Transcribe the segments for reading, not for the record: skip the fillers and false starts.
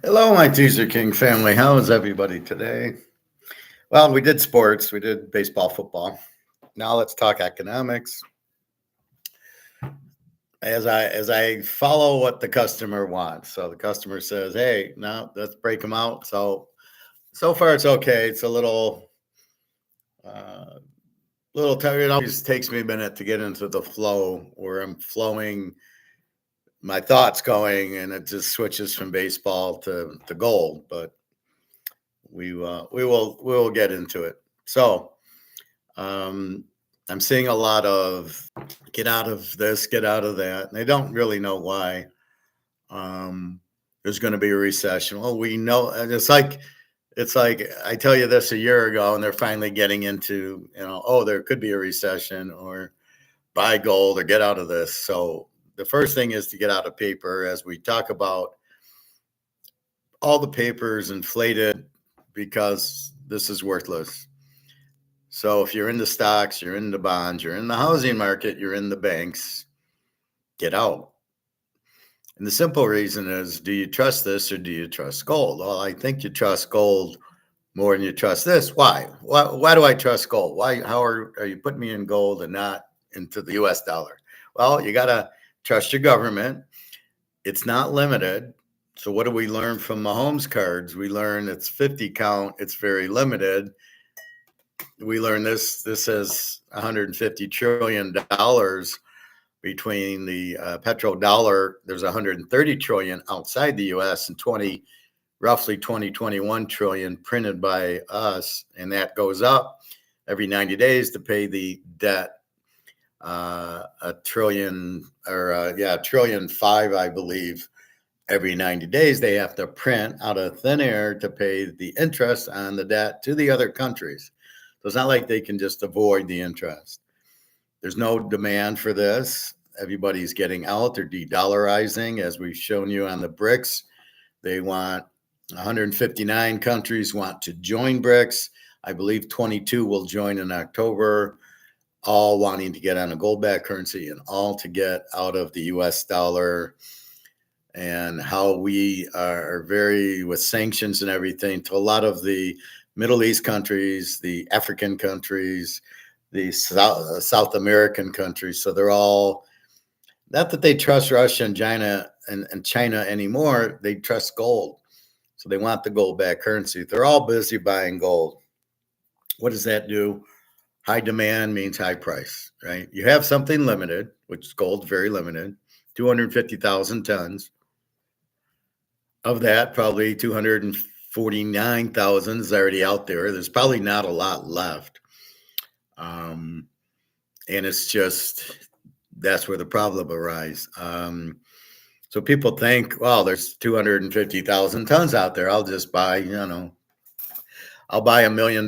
Hello, my Teaserking family. How is everybody today? Well, we did sports, we did baseball, football. Now let's talk economics. As I follow what the customer wants. So the customer says, "Hey, now let's break them out." So far it's okay. It's a uh, little tired. It always takes me a minute to get into the flow where I'm flowing my thoughts going, and it just switches from baseball to gold. But we will get into it. So um, I'm seeing a lot of get out of this, get out of that. And they don't really know why there's going to be a recession. Well, we know, and it's like I tell you this a year ago, and they're finally getting into oh, there could be a recession, or buy gold, or get out of this. So the first thing is to get out of paper, as we talk about all the papers inflated because this is worthless. So if you're in the stocks, you're in the bonds, you're in the housing market, you're in the banks, get out. And the simple reason is, do you trust this or do you trust gold? Well, I think you trust gold more than you trust this. Why? Why do I trust gold? Why? How are you putting me in gold and not into the US dollar? Well, you got to trust your government. It's not limited. So what do we learn from Mahomes cards? We learn it's 50 count. It's very limited. We learned this has $150 trillion between the petrodollar. There's 130 trillion outside the US, and roughly 21 trillion printed by us, and that goes up every 90 days to pay the debt. A trillion, or trillion five, I believe. Every 90 days they have to print out of thin air to pay the interest on the debt to the other countries. So it's not like they can just avoid the interest. There's no demand for this. Everybody's getting out. They're de-dollarizing, as we've shown you on the BRICS. They want 159 countries want to join BRICS. I believe 22 will join in October, all wanting to get on a gold-backed currency and all to get out of the US dollar. And how we are very, with sanctions and everything, to a lot of the Middle East countries, the African countries, the South American countries. So they're all, not that they trust Russia and China anymore, they trust gold. So they want the gold-backed currency. They're all busy buying gold. What does that do? High demand means high price, right? You have something limited, which is gold, very limited, 250,000 tons. Of that, probably 249,000 is already out there. There's probably not a lot left. And it's just, that's where the problem arises. So people think, well, there's 250,000 tons out there. I'll just buy, I'll buy $1 million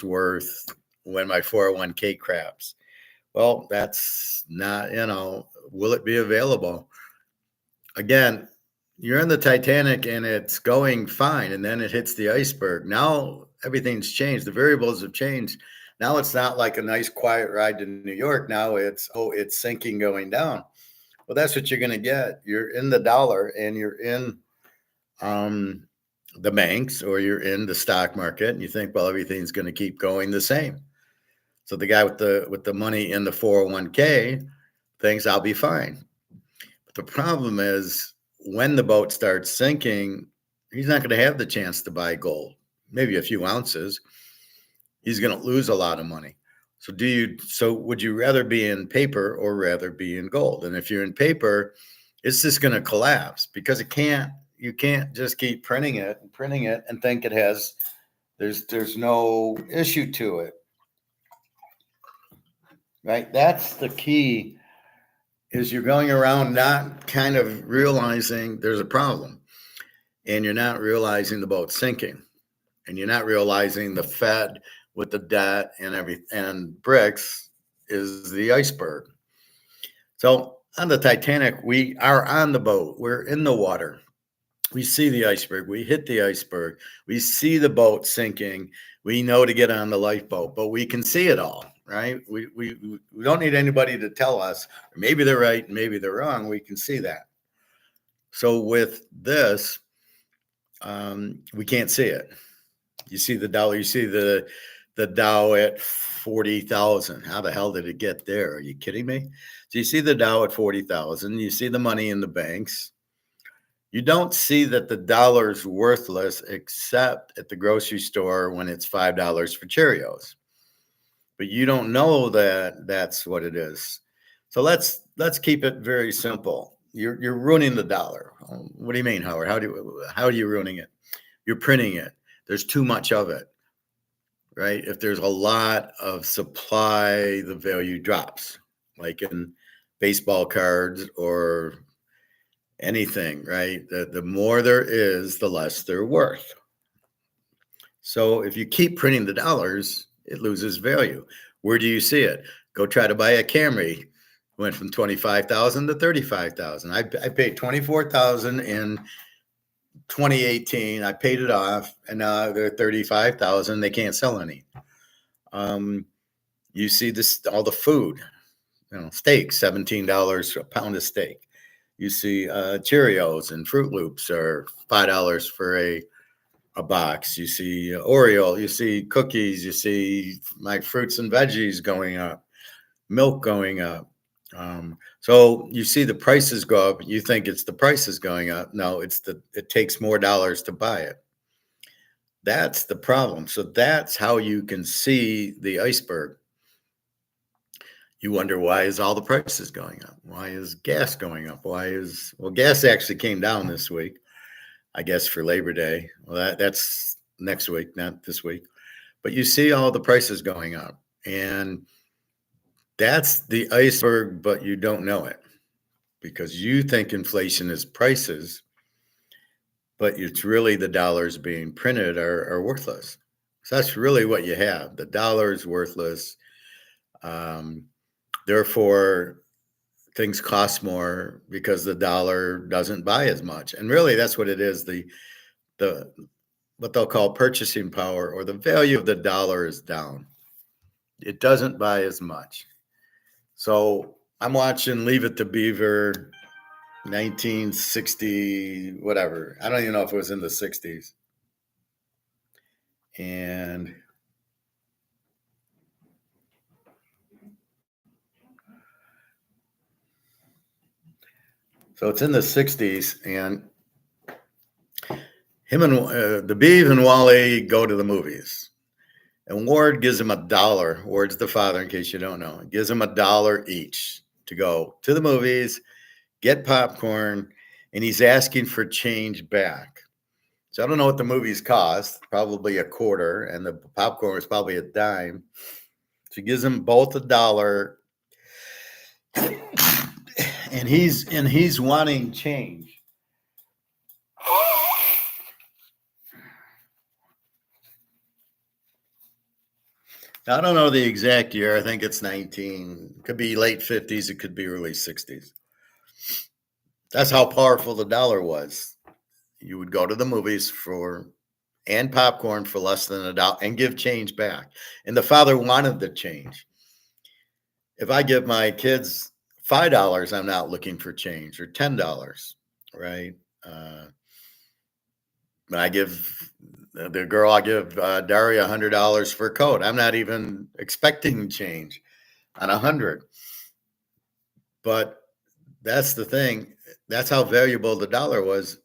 worth when my 401k craps. Well, that's not, will it be available? Again, you're in the Titanic and it's going fine, and then it hits the iceberg. Now everything's changed. The variables have changed. Now it's not like a nice quiet ride to New York. Now it's sinking, going down. Well, that's what you're going to get. You're in the dollar, and you're in the banks, or you're in the stock market, and you think, well, everything's going to keep going the same. So the guy with the money in the 401k thinks I'll be fine. But the problem is, when the boat starts sinking, he's not going to have the chance to buy gold, maybe a few ounces. He's going to lose a lot of money. So would you rather be in paper or rather be in gold? And if you're in paper, it's just going to collapse, because you can't just keep printing it and think it has, there's no issue to it. Right? That's the key. Is you're going around not kind of realizing there's a problem, and you're not realizing the boat's sinking, and you're not realizing the Fed with the debt and everything, and BRICS is the iceberg. So on the Titanic, we are on the boat. We're in the water. We see the iceberg. We hit the iceberg. We see the boat sinking. We know to get on the lifeboat, but we can see it all. Right? We don't need anybody to tell us. Maybe they're right, maybe they're wrong. We can see that. So with this, We can't see it. You see the dollar, you see the Dow at 40,000. How the hell did it get there? Are you kidding me? So you see the Dow at 40,000, you see the money in the banks. You don't see that the dollar's worthless except at the grocery store when it's $5 for Cheerios. But you don't know that that's what it is. So let's keep it very simple. You're ruining the dollar. What do you mean, Howard? How are you ruining it? You're printing it. There's too much of it, right? If there's a lot of supply, the value drops, like in baseball cards or anything, right? The more there is, the less they're worth. So if you keep printing the dollars, it loses value. Where do you see it? Go try to buy a Camry. Went from 25,000 to 35,000. I paid 24,000 in 2018. I paid it off, and now they're 35,000. They can't sell any. You see this, all the food, steak, $17 a pound of steak. You see Cheerios and Fruit Loops are $5 for a box. You see Oreo, you see cookies, you see my fruits and veggies going up, milk going up. So you see the prices go up. You think it's the prices going up. No, it takes more dollars to buy it. That's the problem. So that's how you can see the iceberg. You wonder, why is all the prices going up? Why is gas going up? Well, gas actually came down this week, I guess, for Labor Day. Well, that's next week, not this week. But you see all the prices going up, and that's the iceberg, but you don't know it because you think inflation is prices, but it's really the dollars being printed are worthless. So that's really what you have. The dollar is worthless. Therefore, things cost more because the dollar doesn't buy as much. And really, that's what it is. The what they'll call purchasing power, or the value of the dollar, is down. It doesn't buy as much. So I'm watching Leave It to Beaver, 1960, whatever. I don't even know if it was in the 60s. And so it's in the 60s, and him and the Beav and Wally go to the movies. And Ward gives him $1. Ward's the father, in case you don't know. He gives him $1 each to go to the movies, get popcorn, and he's asking for change back. So I don't know what the movies cost, probably a quarter, and the popcorn was probably a dime. So he gives them both $1, and he's wanting change. I don't know the exact year. I think it's 19. It could be late 50s. It could be early 60s. That's how powerful the dollar was. You would go to the movies and popcorn for less than $1 and give change back. And the father wanted the change. If I give my kids $5, I'm not looking for change, or $10, right? When I give the girl, I give Daria $100 for a coat. I'm not even expecting change on 100. But that's the thing. That's how valuable the dollar was.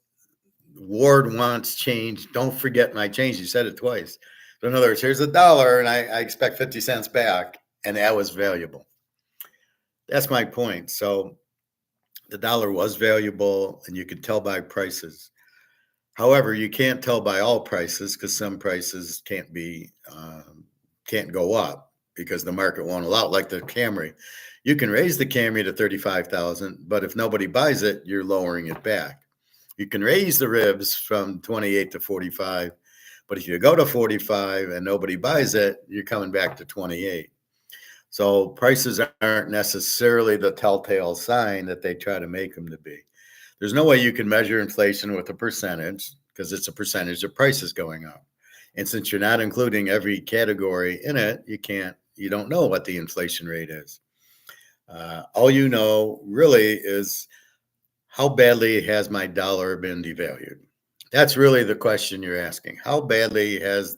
Ward wants change. Don't forget my change. You said it twice. So in other words, here's $1, and I expect 50 cents back, and that was valuable. That's my point. So the dollar was valuable, and you could tell by prices. However, you can't tell by all prices, because some prices can't go up because the market won't allow it, like the Camry. You can raise the Camry to 35,000, but if nobody buys it, you're lowering it back. You can raise the ribs from 28 to 45, but if you go to 45 and nobody buys it, you're coming back to 28. So prices aren't necessarily the telltale sign that they try to make them to be. There's no way you can measure inflation with a percentage, because it's a percentage of prices going up. And since you're not including every category in it, you don't know what the inflation rate is. All you know really is, how badly has my dollar been devalued? That's really the question you're asking. How badly is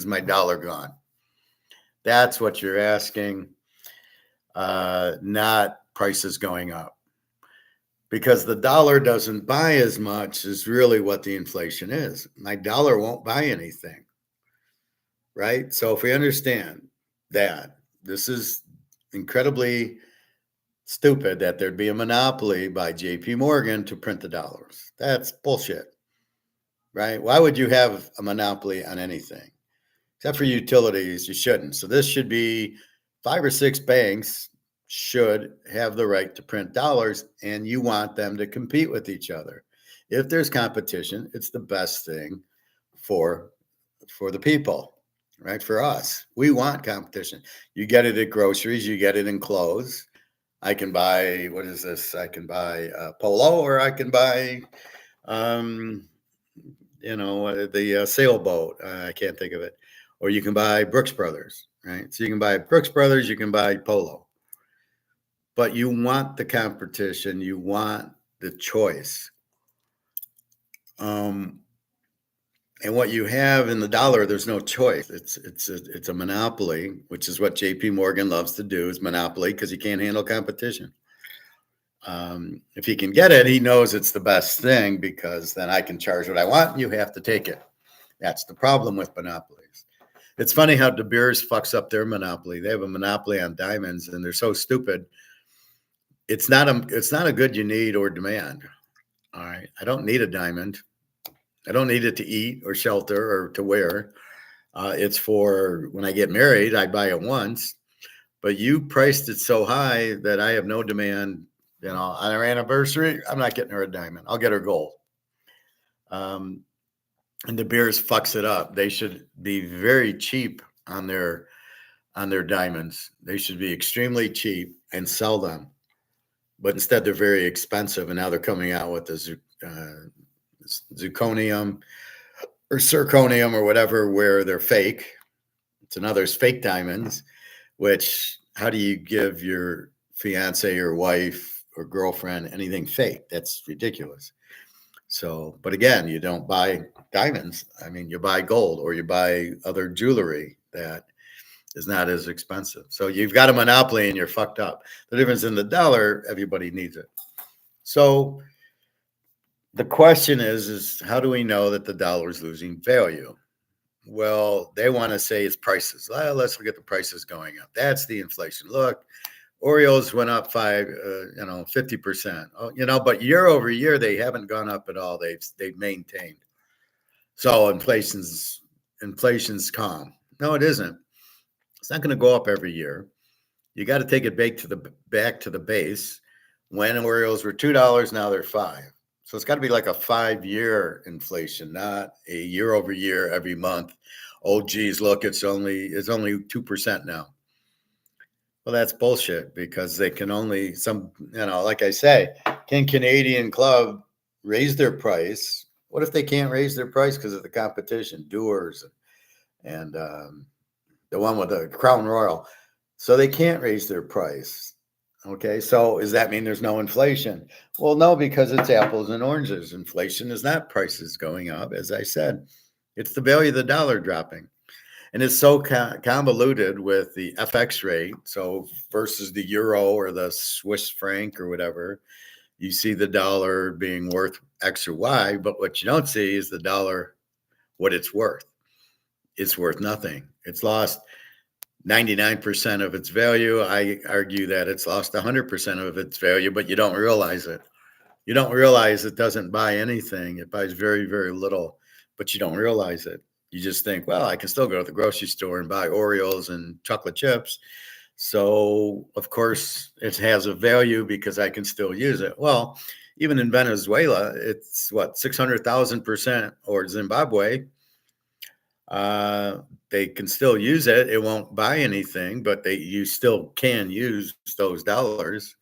my dollar gone? That's what you're asking, not prices going up. Because the dollar doesn't buy as much is really what the inflation is. My dollar won't buy anything, right? So if we understand that, this is incredibly stupid that there'd be a monopoly by JP Morgan to print the dollars. That's bullshit, right? Why would you have a monopoly on anything? Except for utilities, you shouldn't. So this should be 5 or 6 banks should have the right to print dollars, and you want them to compete with each other. If there's competition, it's the best thing for the people, right? For us, we want competition. You get it at groceries, you get it in clothes. I can buy, what is this? I can buy Polo, or I can buy, um, the sailboat. I can't think of it. Or you can buy Brooks Brothers, right? So you can buy Brooks Brothers, you can buy Polo. But you want the competition, you want the choice. And what you have in the dollar, there's no choice. It's a monopoly, which is what JP Morgan loves to do, is monopoly, because he can't handle competition. If he can get it, he knows it's the best thing, because then I can charge what I want and you have to take it. That's the problem with monopolies. It's funny how De Beers fucks up their monopoly. They have a monopoly on diamonds, and they're so stupid. It's not a good you need or demand. All right. I don't need a diamond. I don't need it to eat or shelter or to wear. It's for when I get married, I buy it once. But you priced it so high that I have no demand. On our anniversary, I'm not getting her a diamond. I'll get her gold. And De Beers fucks it up. They should be very cheap on their diamonds. They should be extremely cheap and sell them. But instead, they're very expensive, and now they're coming out with the zirconium or zirconium or whatever, where they're fake. It's another's fake diamonds. Which, how do you give your fiance or wife or girlfriend anything fake? That's ridiculous. So, but again, you don't buy diamonds. I mean, you buy gold, or you buy other jewelry that is not as expensive. So you've got a monopoly and you're fucked up. The difference in the dollar, everybody needs it. So the question is how do we know that the dollar is losing value? Well, they want to say it's prices. Well, let's look at the prices going up. That's the inflation. Look, Oreos went up 50%. But year over year, they haven't gone up at all. They've maintained. So inflation's calm. No, it isn't. It's not going to go up every year. You got to take it back to the base. When Oreos were $2, now they're $5. So it's got to be like a 5-year inflation, not a year over year every month. Oh, geez, look, it's only 2% now. Well, that's bullshit, because they can only like I say, can Canadian Club raise their price? What if they can't raise their price because of the competition, Doers and the one with the Crown Royal? So they can't raise their price. Okay, so does that mean there's no inflation? Well, no, because it's apples and oranges. Inflation is not prices going up, as I said. It's the value of the dollar dropping. And it's so convoluted with the FX rate. So versus the euro or the Swiss franc or whatever, you see the dollar being worth X or Y. But what you don't see is the dollar, what it's worth. It's worth nothing. It's lost 99% of its value. I argue that it's lost 100% of its value, but you don't realize it. You don't realize it doesn't buy anything. It buys very, very little, but you don't realize it. You just think, well, I can still go to the grocery store and buy Oreos and chocolate chips. So, of course, it has a value because I can still use it. Well, even in Venezuela, it's 600,000%, or Zimbabwe. They can still use it. It won't buy anything, but you still can use those dollars.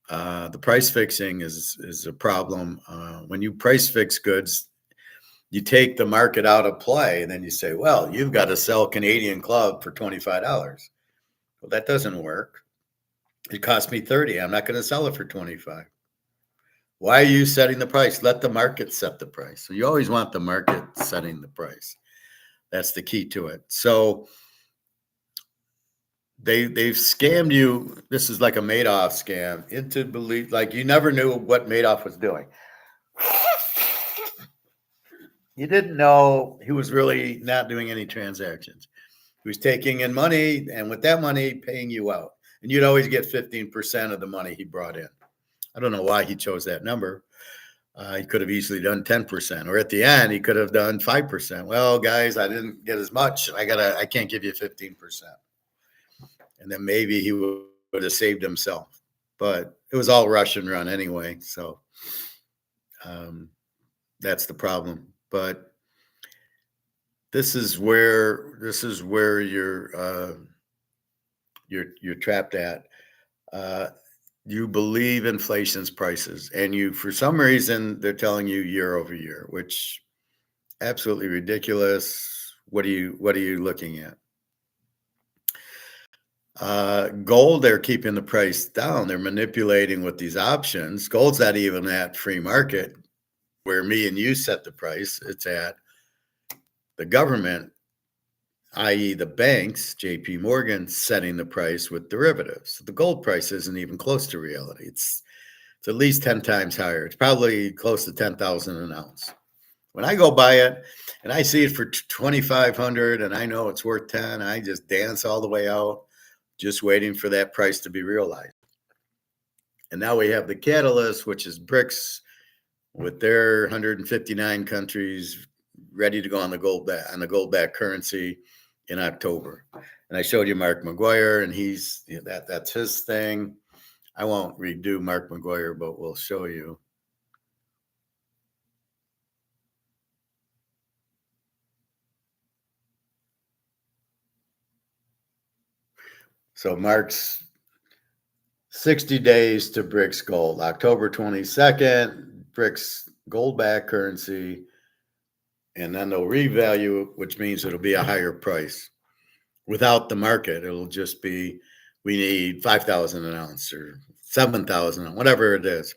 The price fixing is a problem. When you price fix goods, you take the market out of play, and then you say, well, you've got to sell Canadian Club for $25. Well, that doesn't work. It cost me 30. I'm not going to sell it for 25. Why are you setting the price? Let the market set the price. So you always want the market setting the price. That's the key to it. So they've scammed you. This is like a Madoff scam into belief, like you never knew what Madoff was doing. You didn't know he was really not doing any transactions. He was taking in money, and with that money, paying you out. And you'd always get 15% of the money he brought in. I don't know why he chose that number. He could have easily done 10%, or at the end, he could have done 5%. Well, guys, I didn't get as much. I can't give you 15%. And then maybe he would have saved himself. But it was all Russian run anyway. So that's the problem. But this is where you're trapped at. You believe inflation's prices, and you, for some reason, they're telling you year over year, which absolutely ridiculous. What are you looking at? Gold, they're keeping the price down. They're manipulating with these options. Gold's not even at free market where me and you set the price. It's at the government, i.e. the banks, JP Morgan, setting the price with derivatives. The gold price isn't even close to reality. It's at least 10 times higher. It's probably close to 10,000 an ounce. When I go buy it and I see it for 2,500 and I know it's worth 10, I just dance all the way out, just waiting for that price to be realized. And now we have the catalyst, which is BRICS, with their 159 countries ready to go on the gold-backed currency in October. And I showed you Mark McGuire, and that's his thing. I won't redo Mark McGuire, but we'll show you. So Mark's 60 days to BRICS gold, October 22nd, BRICS gold-backed currency, and then they'll revalue, which means it'll be a higher price. Without the market, it'll just be, we need 5,000 an ounce or 7,000, whatever it is.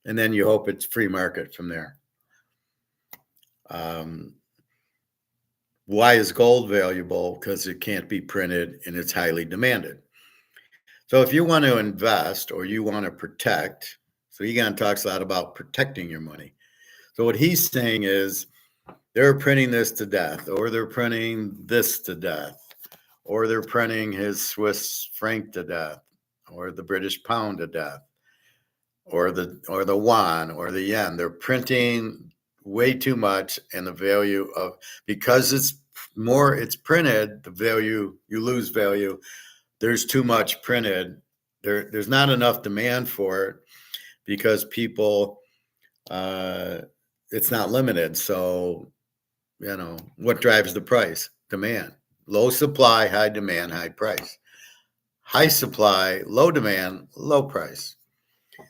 And then you hope it's free market from there. Why is gold valuable? Because it can't be printed and it's highly demanded. So if you want to invest or you want to protect, so Egon talks a lot about protecting your money. So what he's saying is they're printing this to death, or they're printing this to death, or they're printing his Swiss franc to death, or the British pound to death, or the yuan or the yen. They're printing way too much, and the value of, because it's printed, the value, you lose value. There's too much printed. There's not enough demand for it because people, it's not limited. So, what drives the price? Demand. Low supply, high demand, high price. High supply, low demand, low price.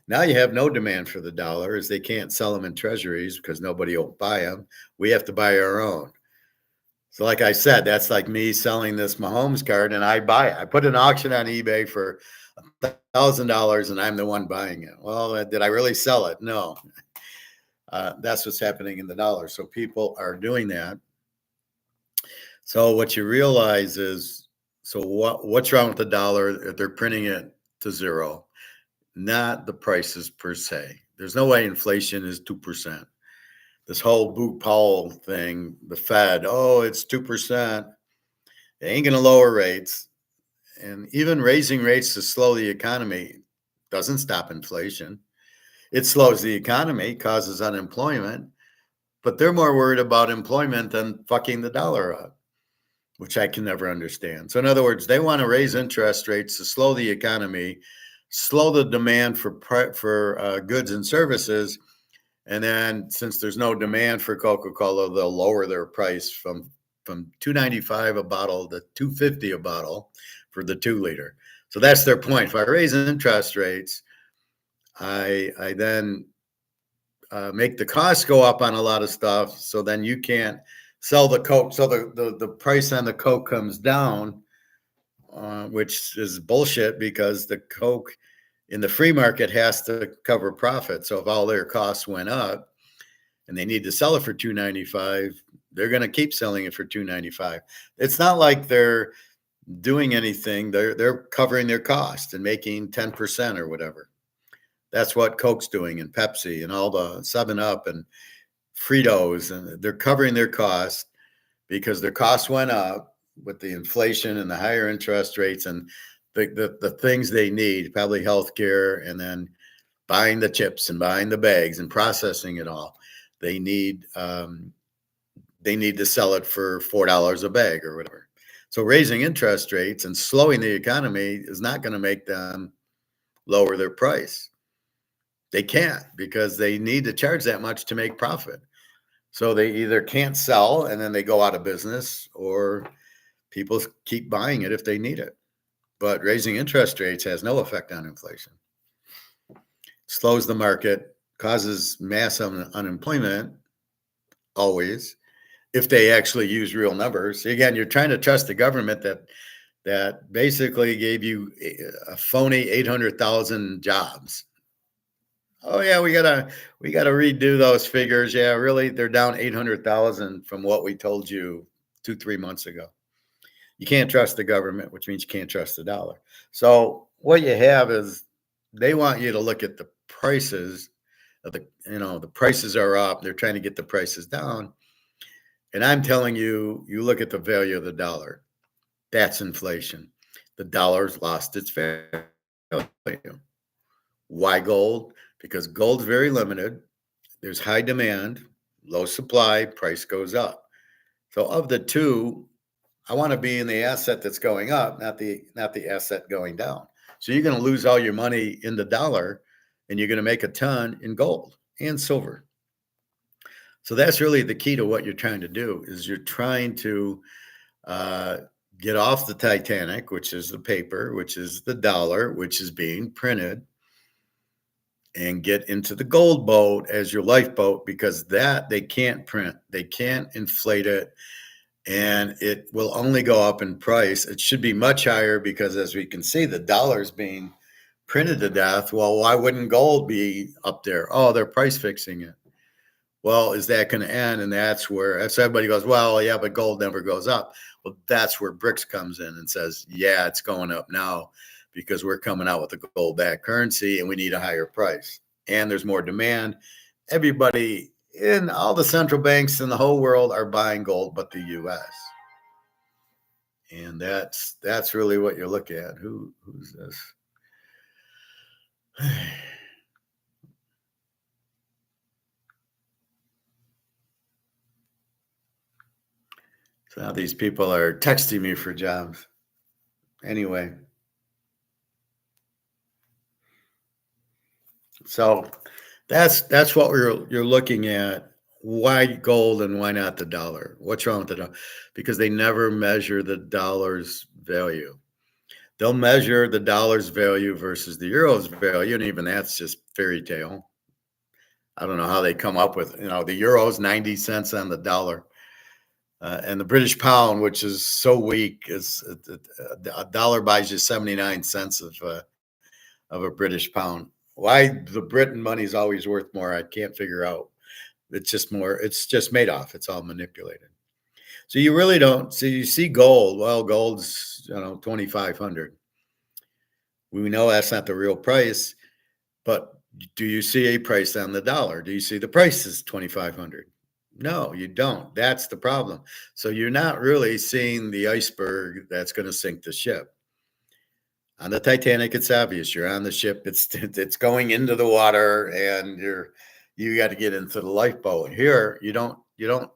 Now you have no demand for the dollar, as they can't sell them in treasuries because nobody will buy them. We have to buy our own. So like I said, that's like me selling this Mahomes card and I buy it. I put an auction on eBay for $1,000 and I'm the one buying it. Well, did I really sell it? No. That's what's happening in the dollar. So people are doing that. So what you realize is, so what's wrong with the dollar? They're printing it to zero, not the prices per se. There's no way inflation is 2%. This whole Boo Powell thing, the Fed, it's 2%. They ain't going to lower rates. And even raising rates to slow the economy doesn't stop inflation. It slows the economy, causes unemployment. But they're more worried about employment than fucking the dollar up, which I can never understand. So in other words, they want to raise interest rates to slow the economy, slow the demand for goods and services. And then since there's no demand for Coca-Cola, they'll lower their price from $2.95 a bottle to $2.50 a bottle for the 2-liter. So that's their point. If I raise interest rates, I then make the costs go up on a lot of stuff. So then you can't sell the Coke. So the price on the Coke comes down, which is bullshit because the Coke In the free market has to cover profit. So if all their costs went up and they need to sell it for 295, they're going to keep selling it for 295. It's not like they're doing anything. They're covering their cost and making 10% or whatever. That's what Coke's doing, and Pepsi and all the 7 Up and Fritos, and they're covering their cost because their costs went up with the inflation and the higher interest rates and the things they need, probably healthcare, and then buying the chips and buying the bags and processing it all. They need to sell it for $4 a bag or whatever. So raising interest rates and slowing the economy is not going to make them lower their price. They can't, because they need to charge that much to make profit. So they either can't sell and then they go out of business, or people keep buying it if they need it. But raising interest rates has no effect on inflation. Slows the market, causes mass unemployment, always, if they actually use real numbers. Again, you're trying to trust the government that basically gave you a phony 800,000 jobs. Oh yeah, we gotta redo those figures. Yeah, really, they're down 800,000 from what we told you 2-3 months ago. You can't trust the government, which means you can't trust the dollar. So what you have is they want you to look at the prices of the prices are up. They're trying to get the prices down. And I'm telling you, you look at the value of the dollar. That's inflation. The dollar's lost its value. Why gold? Because gold's very limited. There's high demand, low supply, price goes up. So of the two, I want to be in the asset that's going up, not the asset going down. So you're going to lose all your money in the dollar, and you're going to make a ton in gold and silver. So that's really the key to what you're trying to do. Is you're trying to get off the Titanic, which is the paper, which is the dollar, which is being printed, and get into the gold boat as your lifeboat, because that they can't print, they can't inflate it, and it will only go up in price. It should be much higher, because as we can see, the dollar's being printed to death. Well, why wouldn't gold be up there? Oh, they're price fixing it. Well, is that going to end? And that's where everybody goes, well, yeah, but gold never goes up. Well, that's where brics comes in and says, yeah, it's going up now, because we're coming out with a gold-backed currency and we need a higher price. And there's more demand. Everybody in all the central banks in the whole world are buying gold, but the U.S. And that's really what you look at. Who's this? So now these people are texting me for jobs. Anyway. So that's what you're looking at. Why gold and why not the dollar? What's wrong with the dollar? Because they never measure the dollar's value. They'll measure the dollar's value versus the euro's value, and even that's just fairy tale. I don't know how they come up with, the euro's 90 cents on the dollar. And the British pound, which is so weak, is a dollar buys you 79 cents of a British pound. Why the Britain money is always worth more, I can't figure out. It's just made off. It's all manipulated. So you really don't. So you see gold. Well, gold's 2,500. We know that's not the real price, but do you see a price on the dollar? Do you see the price is 2,500? No, you don't. That's the problem. So you're not really seeing the iceberg that's going to sink the ship. On the Titanic, it's obvious. You're on the ship. It's going into the water, and you got to get into the lifeboat. Here, you don't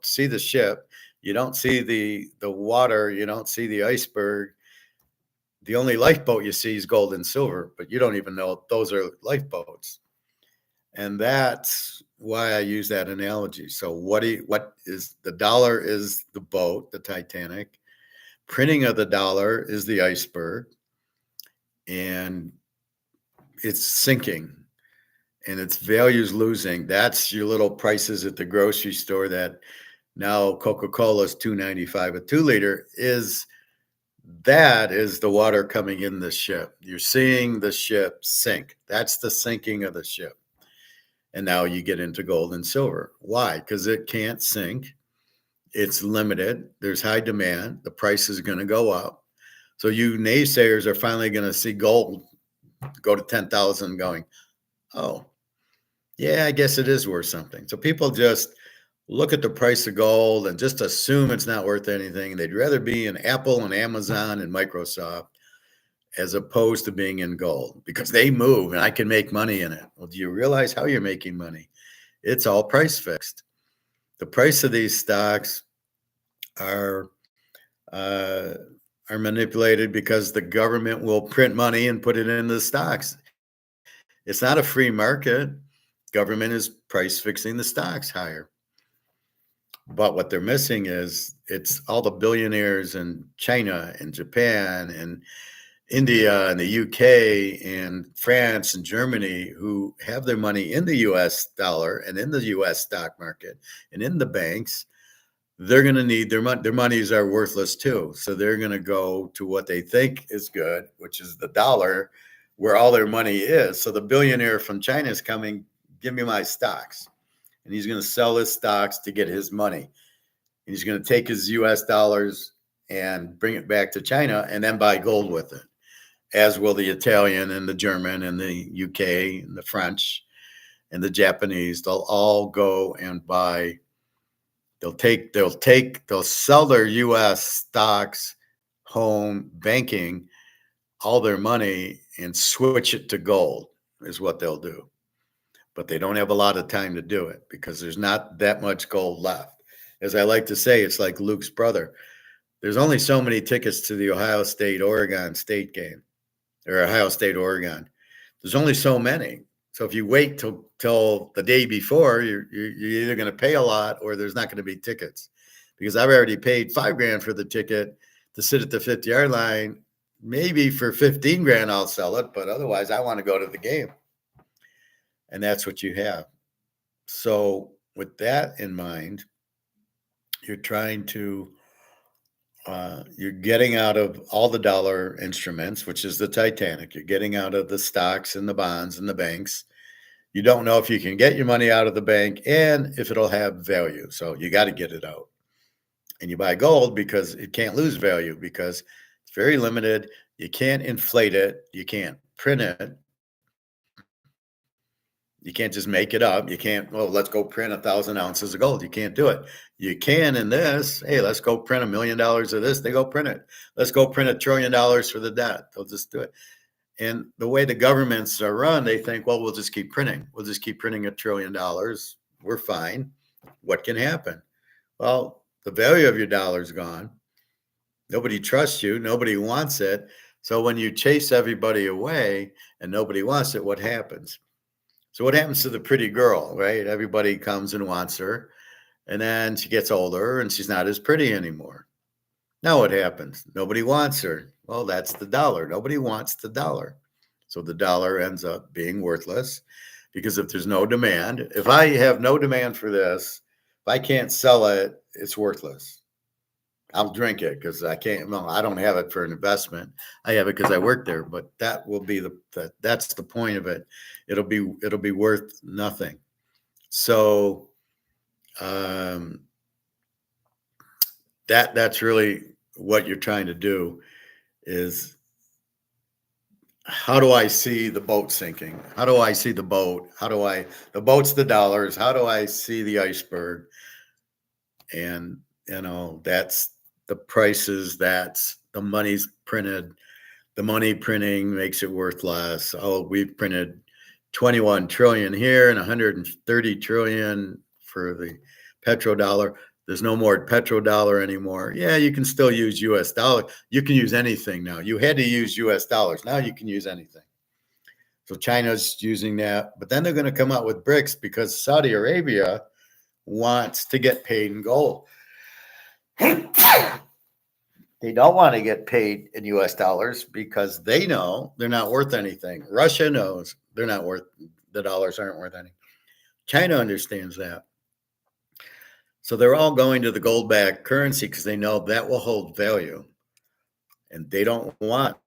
see the ship. You don't see the water. You don't see the iceberg. The only lifeboat you see is gold and silver, but you don't even know those are lifeboats. And that's why I use that analogy. So what is the dollar is the boat, the Titanic. Printing of the dollar is the iceberg, and it's sinking, and its value's losing. That's your little prices at the grocery store. That now Coca-Cola is $2.95 a 2 liter is That is the water coming in the ship. You're seeing the ship sink. That's the sinking of the ship. And now you get into gold and silver. Why? Because it can't sink. It's limited. There's high demand. The price is going to go up. So you naysayers are finally going to see gold go to 10,000 going, oh, yeah, I guess it is worth something. So people just look at the price of gold and just assume it's not worth anything. They'd rather be in Apple and Amazon and Microsoft as opposed to being in gold because they move and I can make money in it. Well, do you realize how you're making money? It's all price fixed. The price of these stocks are uh, are manipulated because the government will print money and put it into the stocks. It's not a free market. Government is price fixing the stocks higher. But what they're missing is it's all the billionaires in China and Japan and India and the UK and France and Germany who have their money in the US dollar and in the US stock market and in the banks. They're going to need their money. Their monies are worthless too. So they're going to go to what they think is good, which is the dollar, where all their money is. So the billionaire from China is coming, give me my stocks. And he's going to sell his stocks to get his money. And he's going to take his US dollars and bring it back to China and then buy gold with it, as will the Italian and the German and the UK and the French and the Japanese. They'll all go and buy. They'll sell their US stocks, home, banking, all their money and switch it to gold is what they'll do. But they don't have a lot of time to do it because there's not that much gold left. As I like to say, it's like Luke's brother. There's only so many tickets to the Ohio State Oregon State game or Ohio State Oregon. There's only so many. So if you wait till the day before, you're either going to pay a lot or there's not going to be tickets. Because I've already paid $5,000 for the ticket to sit at the 50-yard line. Maybe for 15 grand I'll sell it, but otherwise I want to go to the game. And that's what you have. So with that in mind, you're trying to you're getting out of all the dollar instruments, which is the Titanic. You're getting out of the stocks and the bonds and the banks. You don't know if you can get your money out of the bank and if it'll have value. So you got to get it out. And you buy gold because it can't lose value because it's very limited. You can't inflate it. You can't print it. You can't just make it up. You can't, well, let's go print 1,000 ounces of gold. You can't do it. You can in this. Hey, let's go print $1 million of this. They go print it. Let's go print $1 trillion for the debt. They'll just do it. And the way the governments are run, they think, well, we'll just keep printing. We'll just keep printing $1 trillion. We're fine. What can happen? Well, the value of your dollar is gone. Nobody trusts you. Nobody wants it. So when you chase everybody away and nobody wants it, what happens? So what happens to the pretty girl, right? Everybody comes and wants her. And then she gets older and she's not as pretty anymore. Now what happens? Nobody wants her. Well, that's the dollar. Nobody wants the dollar. So the dollar ends up being worthless because if there's no demand, if I have no demand for this, if I can't sell it, it's worthless. I'll drink it because I can't. No, I don't have it for an investment. I have it because I work there. But that will be that's the point of it. It'll be worth nothing. So that's really what you're trying to do is how do I see the boat sinking? How do I see the boat? The boat's the dollars. How do I see the iceberg? And that's the prices, that's the money's printed. The money printing makes it worth less. Oh, we've printed 21 trillion here and 130 trillion for the petrodollar. There's no more petrodollar anymore. Yeah, you can still use US dollar. You can use anything now. You had to use US dollars. Now you can use anything. So China's using that, but then they're going to come out with BRICS because Saudi Arabia wants to get paid in gold. They don't want to get paid in US dollars because they know they're not worth anything. Russia knows the dollars aren't worth anything. China understands that. So they're all going to the gold-backed currency because they know that will hold value. and they don't want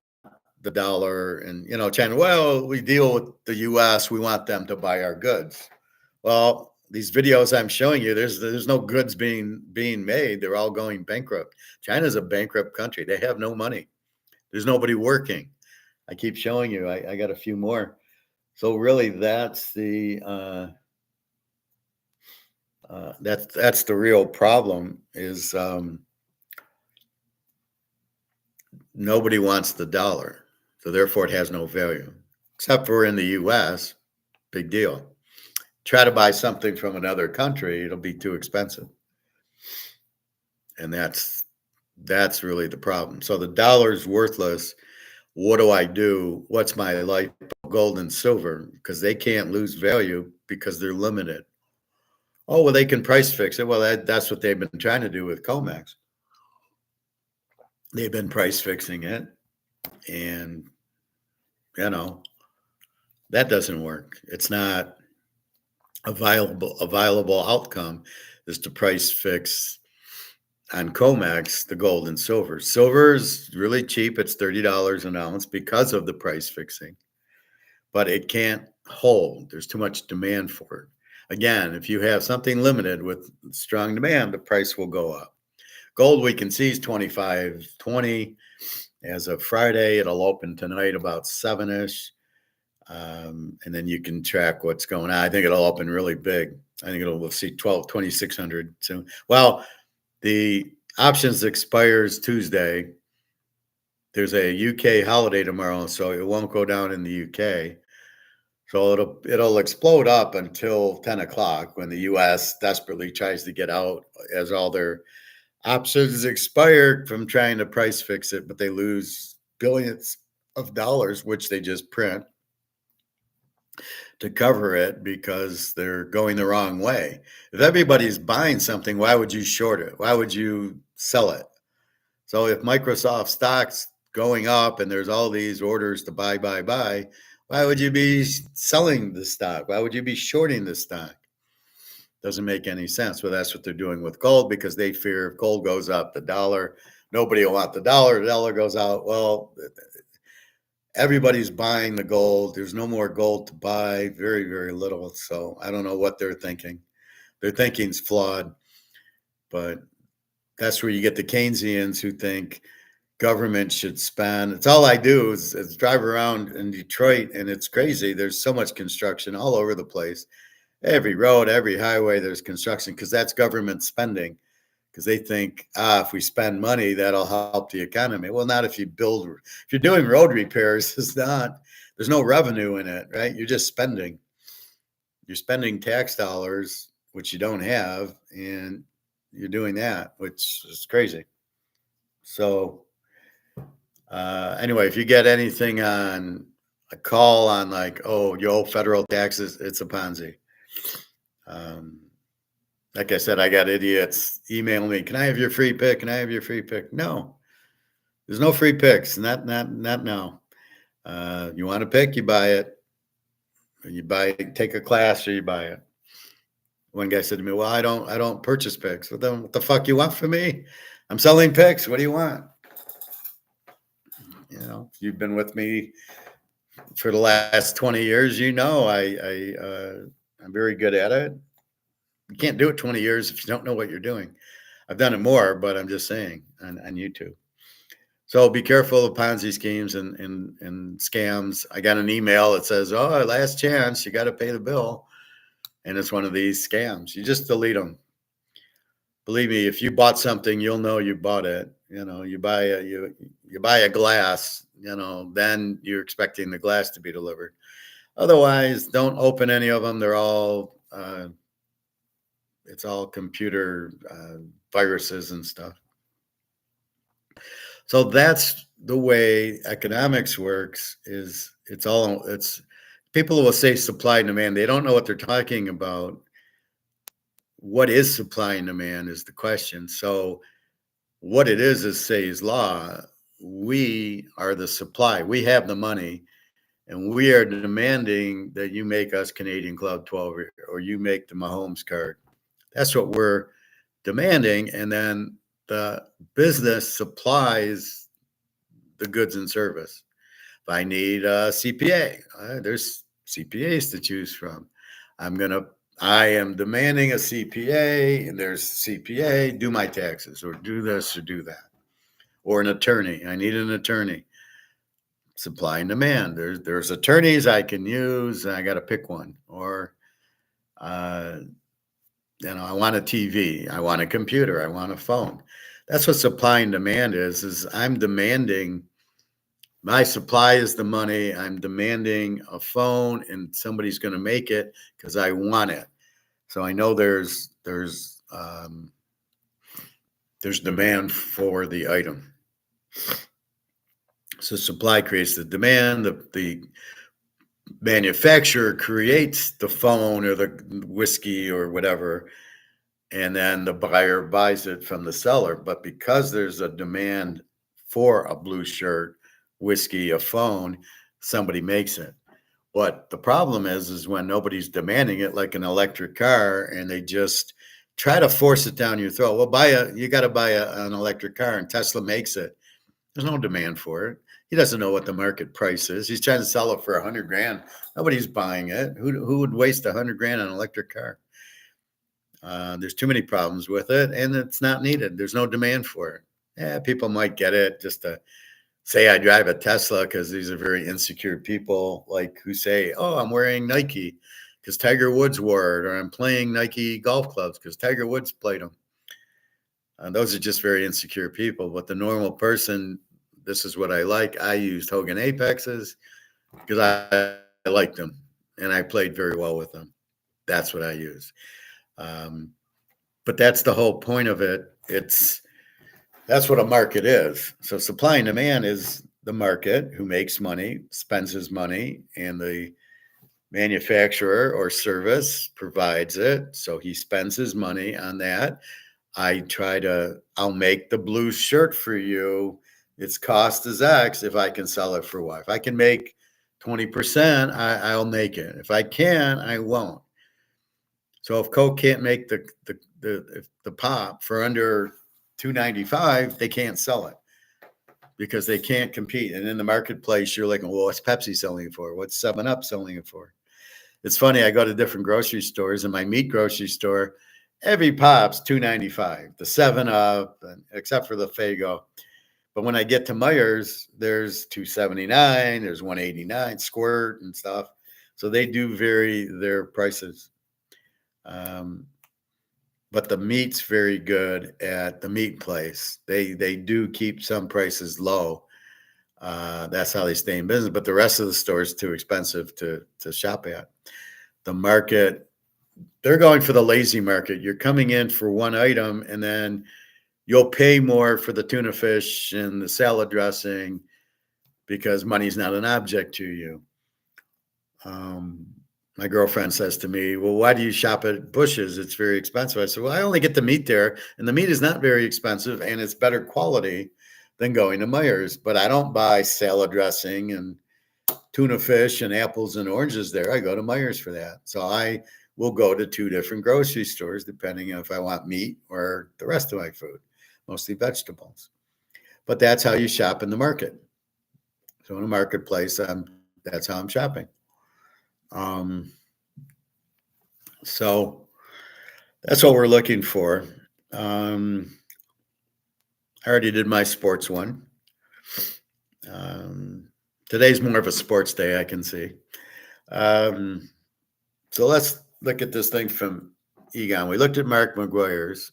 the dollar. And China, well, we deal with the US, we want them to buy our goods. Well, these videos I'm showing you, there's no goods being made. They're all going bankrupt. China's a bankrupt country. They have no money. There's nobody working. I keep showing you. I got a few more. So really, that's the real problem. Is nobody wants the dollar, so therefore it has no value. Except for in the U.S., big deal. Try to buy something from another country, it'll be too expensive, and that's really the problem. So the dollar's worthless. What do I do? What's my life? Gold and silver, because they can't lose value because they're limited. Oh, well, they can price fix it. Well, that's what they've been trying to do with comex. They've been price fixing it, and that doesn't work. It's not a viable outcome is to price fix on comex the gold and silver. Silver is really cheap. It's $30 an ounce because of the price fixing, but it can't hold. There's too much demand for it. Again, if you have something limited with strong demand, the price will go up. Gold we can see is 25.20 as of Friday. It'll open tonight about 7-ish. And then you can track what's going on. I think it'll open really big. I think we'll see 2,600 soon. Well, the options expires Tuesday. There's a UK holiday tomorrow, so it won't go down in the UK. So it'll explode up until 10 o'clock when the US desperately tries to get out as all their options expire from trying to price fix it, but they lose billions of dollars, which they just print to cover it because they're going the wrong way. If everybody's buying something, why would you short it? Why would you sell it? So if Microsoft stock's going up and there's all these orders to buy, why would you be selling the stock? Why would you be shorting the stock? Doesn't make any sense. Well, that's what they're doing with gold because they fear if gold goes up, the dollar, nobody will want the dollar goes out. Well, everybody's buying the gold. There's no more gold to buy, very, very little. So I don't know what they're thinking. Their thinking's flawed, but that's where you get the Keynesians who think government should spend. It's all I do is drive around in Detroit, and it's crazy. There's so much construction all over the place. Every road, every highway, there's construction because that's government spending. Because they think, if we spend money, that'll help the economy. Well, not if you build. If you're doing road repairs, it's not. There's no revenue in it, right? You're just spending. You're spending tax dollars, which you don't have, and you're doing that, which is crazy. So anyway, if you get anything on a call on like, oh, you owe federal taxes, it's a Ponzi. Like I said, I got idiots emailing me. Can I have your free pick? Can I have your free pick? No, there's no free picks. Not now. You want to pick, you buy it. You take a class or you buy it. One guy said to me, well, I don't purchase picks. Well, then what the fuck you want from me? I'm selling picks. What do you want? You've been with me for the last 20 years. I'm very good at it. You can't do it 20 years if you don't know what you're doing. I've done it more, but I'm just saying on YouTube. So be careful of Ponzi schemes and scams. I got an email that says, oh, last chance, you got to pay the bill. And it's one of these scams. You just delete them. Believe me, if you bought something, you'll know you bought it. You buy a glass, then you're expecting the glass to be delivered. Otherwise, don't open any of them. They're all it's all computer viruses and stuff. So that's the way economics works. It's people will say supply and demand. They don't know what they're talking about. What is supply and demand is the question. So what it is Say's law. We are the supply. We have the money, and we are demanding that you make us Canadian Club 12 or you make the Mahomes card. That's what we're demanding. And then the business supplies the goods and service. If I need a CPA, there's CPAs to choose from. I am demanding a CPA, and there's CPA, do my taxes, or do this or do that. Or an attorney. I need an attorney. Supply and demand. There's attorneys I can use, and I got to pick one. Or I want a TV, I want a computer, I want a phone. That's what supply and demand is I'm demanding. My supply is the money. I'm demanding a phone, and somebody's going to make it because I want it. So I know there's demand for the item. So supply creates the demand. The manufacturer creates the phone or the whiskey or whatever, and then the buyer buys it from the seller. But because there's a demand for a blue shirt, whiskey, a phone, somebody makes it. But the problem is when nobody's demanding it, like an electric car, and they just try to force it down your throat. Well, you got to buy an electric car, and Tesla makes it. There's no demand for it. He doesn't know what the market price is. He's trying to sell it for $100,000. Nobody's buying it. Who would waste $100,000 on an electric car? There's too many problems with it, and it's not needed. There's no demand for it. Yeah, people might get it just to say I drive a Tesla, because these are very insecure people, like who say, "Oh, I'm wearing Nike because Tiger Woods wore it," or "I'm playing Nike golf clubs because Tiger Woods played them." Those are just very insecure people. But the normal person, this is what I like. I used Hogan Apexes because I liked them, and I played very well with them. That's what I use. But that's the whole point of it. That's what a market is. So supply and demand is the market who makes money, spends his money, and the manufacturer or service provides it. So he spends his money on that. I'll make the blue shirt for you. Its cost is X if I can sell it for Y. If I can make 20%, I'll make it. If I can't, I won't. So if Coke can't make the pop for under $2.95, they can't sell it because they can't compete. And in the marketplace, you're like, well, what's Pepsi selling it for? What's 7-Up selling it for? It's funny. I go to different grocery stores. In my meat grocery store, every pop's $2.95. The 7-Up, except for the Faygo. But when I get to Meijer's, there's $2.79. There's $1.89 Squirt and stuff. So they do vary their prices. But the meat's very good at the meat place. They do keep some prices low. That's how they stay in business. But the rest of the store is too expensive to shop at. The market, they're going for the lazy market. You're coming in for one item, and then you'll pay more for the tuna fish and the salad dressing because money's not an object to you. My girlfriend says to me, well, why do you shop at Bush's? It's very expensive. I said, well, I only get the meat there, and the meat is not very expensive, and it's better quality than going to Meijer's. But I don't buy salad dressing and tuna fish and apples and oranges there. I go to Meijer's for that. So I will go to 2 different grocery stores, depending on if I want meat or the rest of my food, mostly vegetables. But that's how you shop in the market. So in a marketplace, that's how I'm shopping. So that's what we're looking for. I already did my sports one. Today's more of a sports day, I can see. So let's look at this thing from Egon. We looked at Mark McGuire's.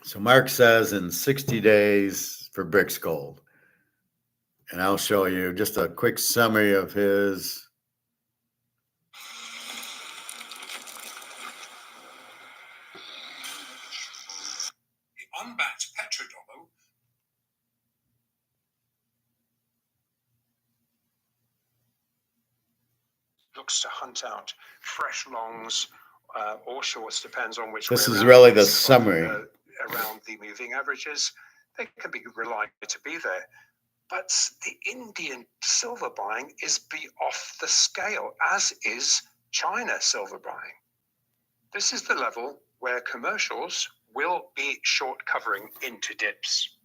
So Mark says in 60 days for brics gold. And I'll show you just a quick summary of his. The unbacked petrodollar looks to hunt out fresh longs or shorts, depends on which. This is really the summary. Around the moving averages, they can be relied to be there. But the Indian silver buying is off the scale, as is China silver buying. This is the level where commercials will be short covering into dips.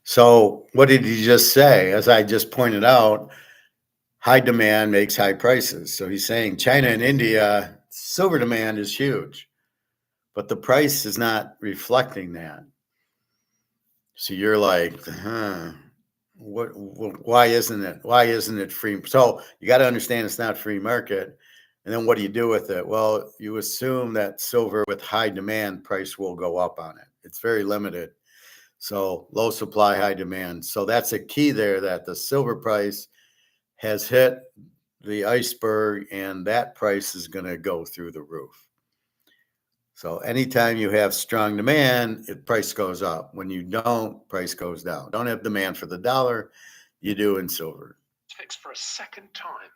So what did he just say? As I just pointed out, high demand makes high prices. So he's saying China and India, silver demand is huge, but the price is not reflecting that. So you're like, why isn't it? Why isn't it free? So you got to understand it's not free market. And then what do you do with it? Well, you assume that silver with high demand price will go up on it. It's very limited. So low supply, high demand. So that's a key there, that the silver price has hit the iceberg and that price is going to go through the roof. So anytime you have strong demand, price goes up. When you don't, price goes down. Don't have demand for the dollar, you do in silver. Fixed for a second time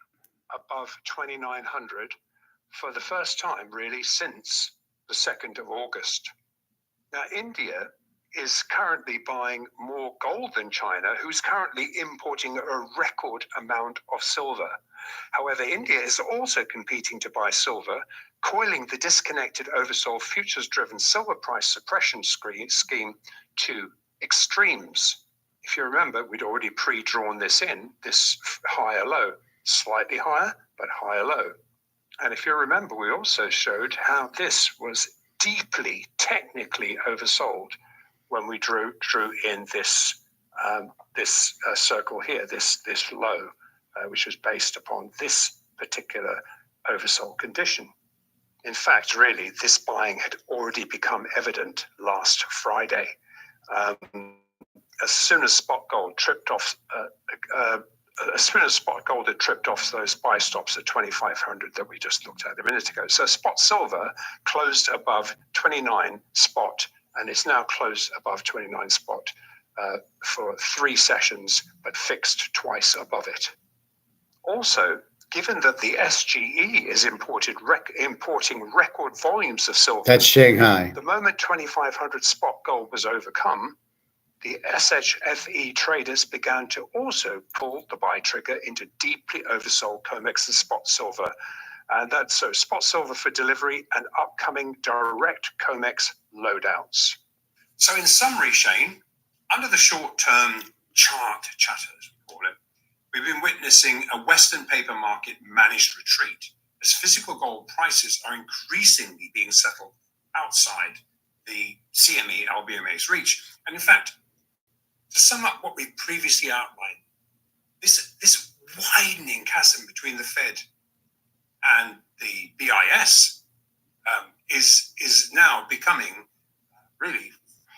above 2,900 for the first time really since the 2nd of August. Now, India is currently buying more gold than China, who's currently importing a record amount of silver. However, India is also competing to buy silver, coiling the disconnected oversold futures-driven silver price suppression scheme to extremes. If you remember, we'd already pre-drawn this higher low, slightly higher, but higher low. And if you remember, we also showed how this was deeply technically oversold when we drew in this circle here, this low, which was based upon this particular oversold condition. In fact, really, this buying had already become evident last Friday. As soon as spot gold tripped off, those buy stops at 2,500 that we just looked at a minute ago. So spot silver closed above 29 spot, and it's now closed above 29 spot for 3 sessions, but fixed twice above it. Also, given that the SGE is importing record volumes of silver. That's Shanghai. The moment 2,500 spot gold was overcome, the SHFE traders began to also pull the buy trigger into deeply oversold comex and spot silver. And that's so spot silver for delivery and upcoming direct comex loadouts. So in summary, Shane, under the short-term chart chatters, we call it, we've been witnessing a Western paper market managed retreat as physical gold prices are increasingly being settled outside the CME LBMA's reach. And in fact, to sum up what we previously outlined, this widening chasm between the Fed and the BIS is now becoming really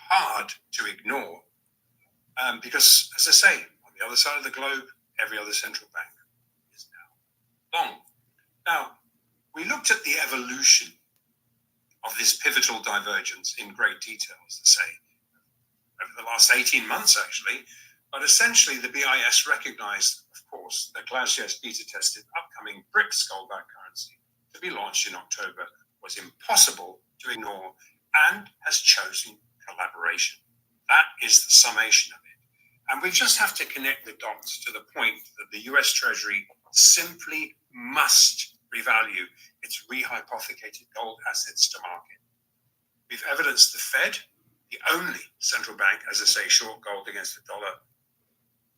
hard to ignore because, as I say, on the other side of the globe, every other central bank is now long. Now, we looked at the evolution of this pivotal divergence in great detail, as I say, over the last 18 months, actually. But essentially, the BIS recognized, of course, that Glasgow's beta-tested upcoming BRICS gold-backed currency to be launched in October was impossible to ignore and has chosen collaboration. That is the summation of it. And we just have to connect the dots to the point that the US Treasury simply must revalue its rehypothecated gold assets to market. We've evidenced the Fed, the only central bank, as I say, short gold against the dollar.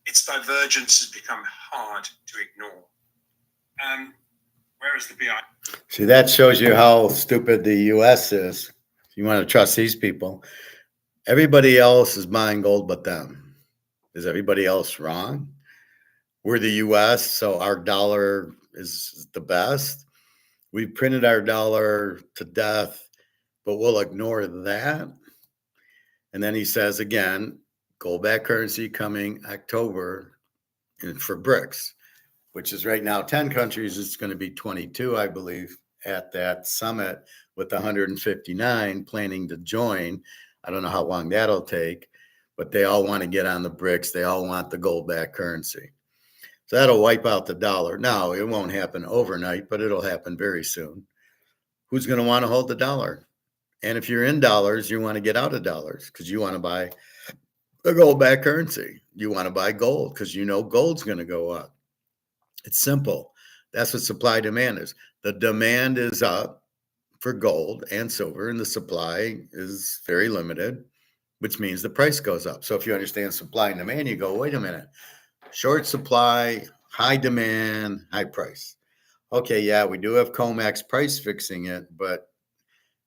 Its divergence has become hard to ignore. Where is the BI? See, that shows you how stupid the U.S. is. You want to trust these people. Everybody else is buying gold but them. Is everybody else wrong? We're the U.S., so our dollar is the best. We printed our dollar to death, but we'll ignore that. And then he says again, gold-backed currency coming October for BRICS, which is right now 10 countries. It's going to be 22, I believe, at that summit with 159 planning to join. I don't know how long that'll take, but they all want to get on the BRICS. They all want the gold-backed currency. So that'll wipe out the dollar. Now, it won't happen overnight, but it'll happen very soon. Who's going to want to hold the dollar? And if you're in dollars, you want to get out of dollars because you want to buy a gold-backed currency. You want to buy gold because you know gold's going to go up. It's simple. That's what supply demand is. The demand is up. for gold and silver, and the supply is very limited, which means the price goes up. So if you understand supply and demand, you go, wait a minute, short supply, high demand, high price. Okay, yeah, we do have COMEX price fixing it, but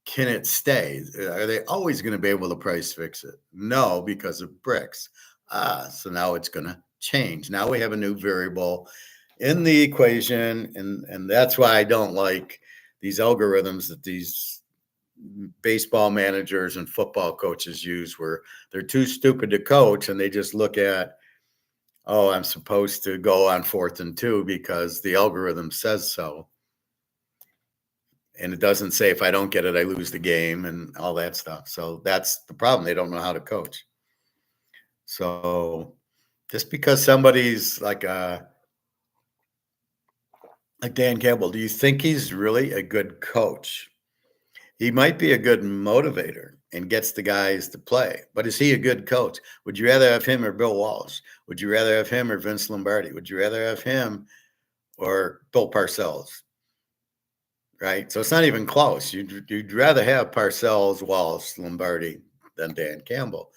can it stay? Are they always going to be able to price fix it? No, because of brics. So now it's going to change. Now we have a new variable in the equation, and that's why I don't like these algorithms that these baseball managers and football coaches use, where they're too stupid to coach and they just look at, oh, I'm supposed to go on 4th and 2 because the algorithm says so. And it doesn't say if I don't get it, I lose the game and all that stuff. So that's the problem. They don't know how to coach. So just because somebody's like Dan Campbell, do you think he's really a good coach? He might be a good motivator and gets the guys to play, but is he a good coach? Would you rather have him or Bill Walsh? Would you rather have him or Vince Lombardi? Would you rather have him or Bill Parcells? Right? So it's not even close. You'd rather have Parcells, Walsh, Lombardi than Dan Campbell.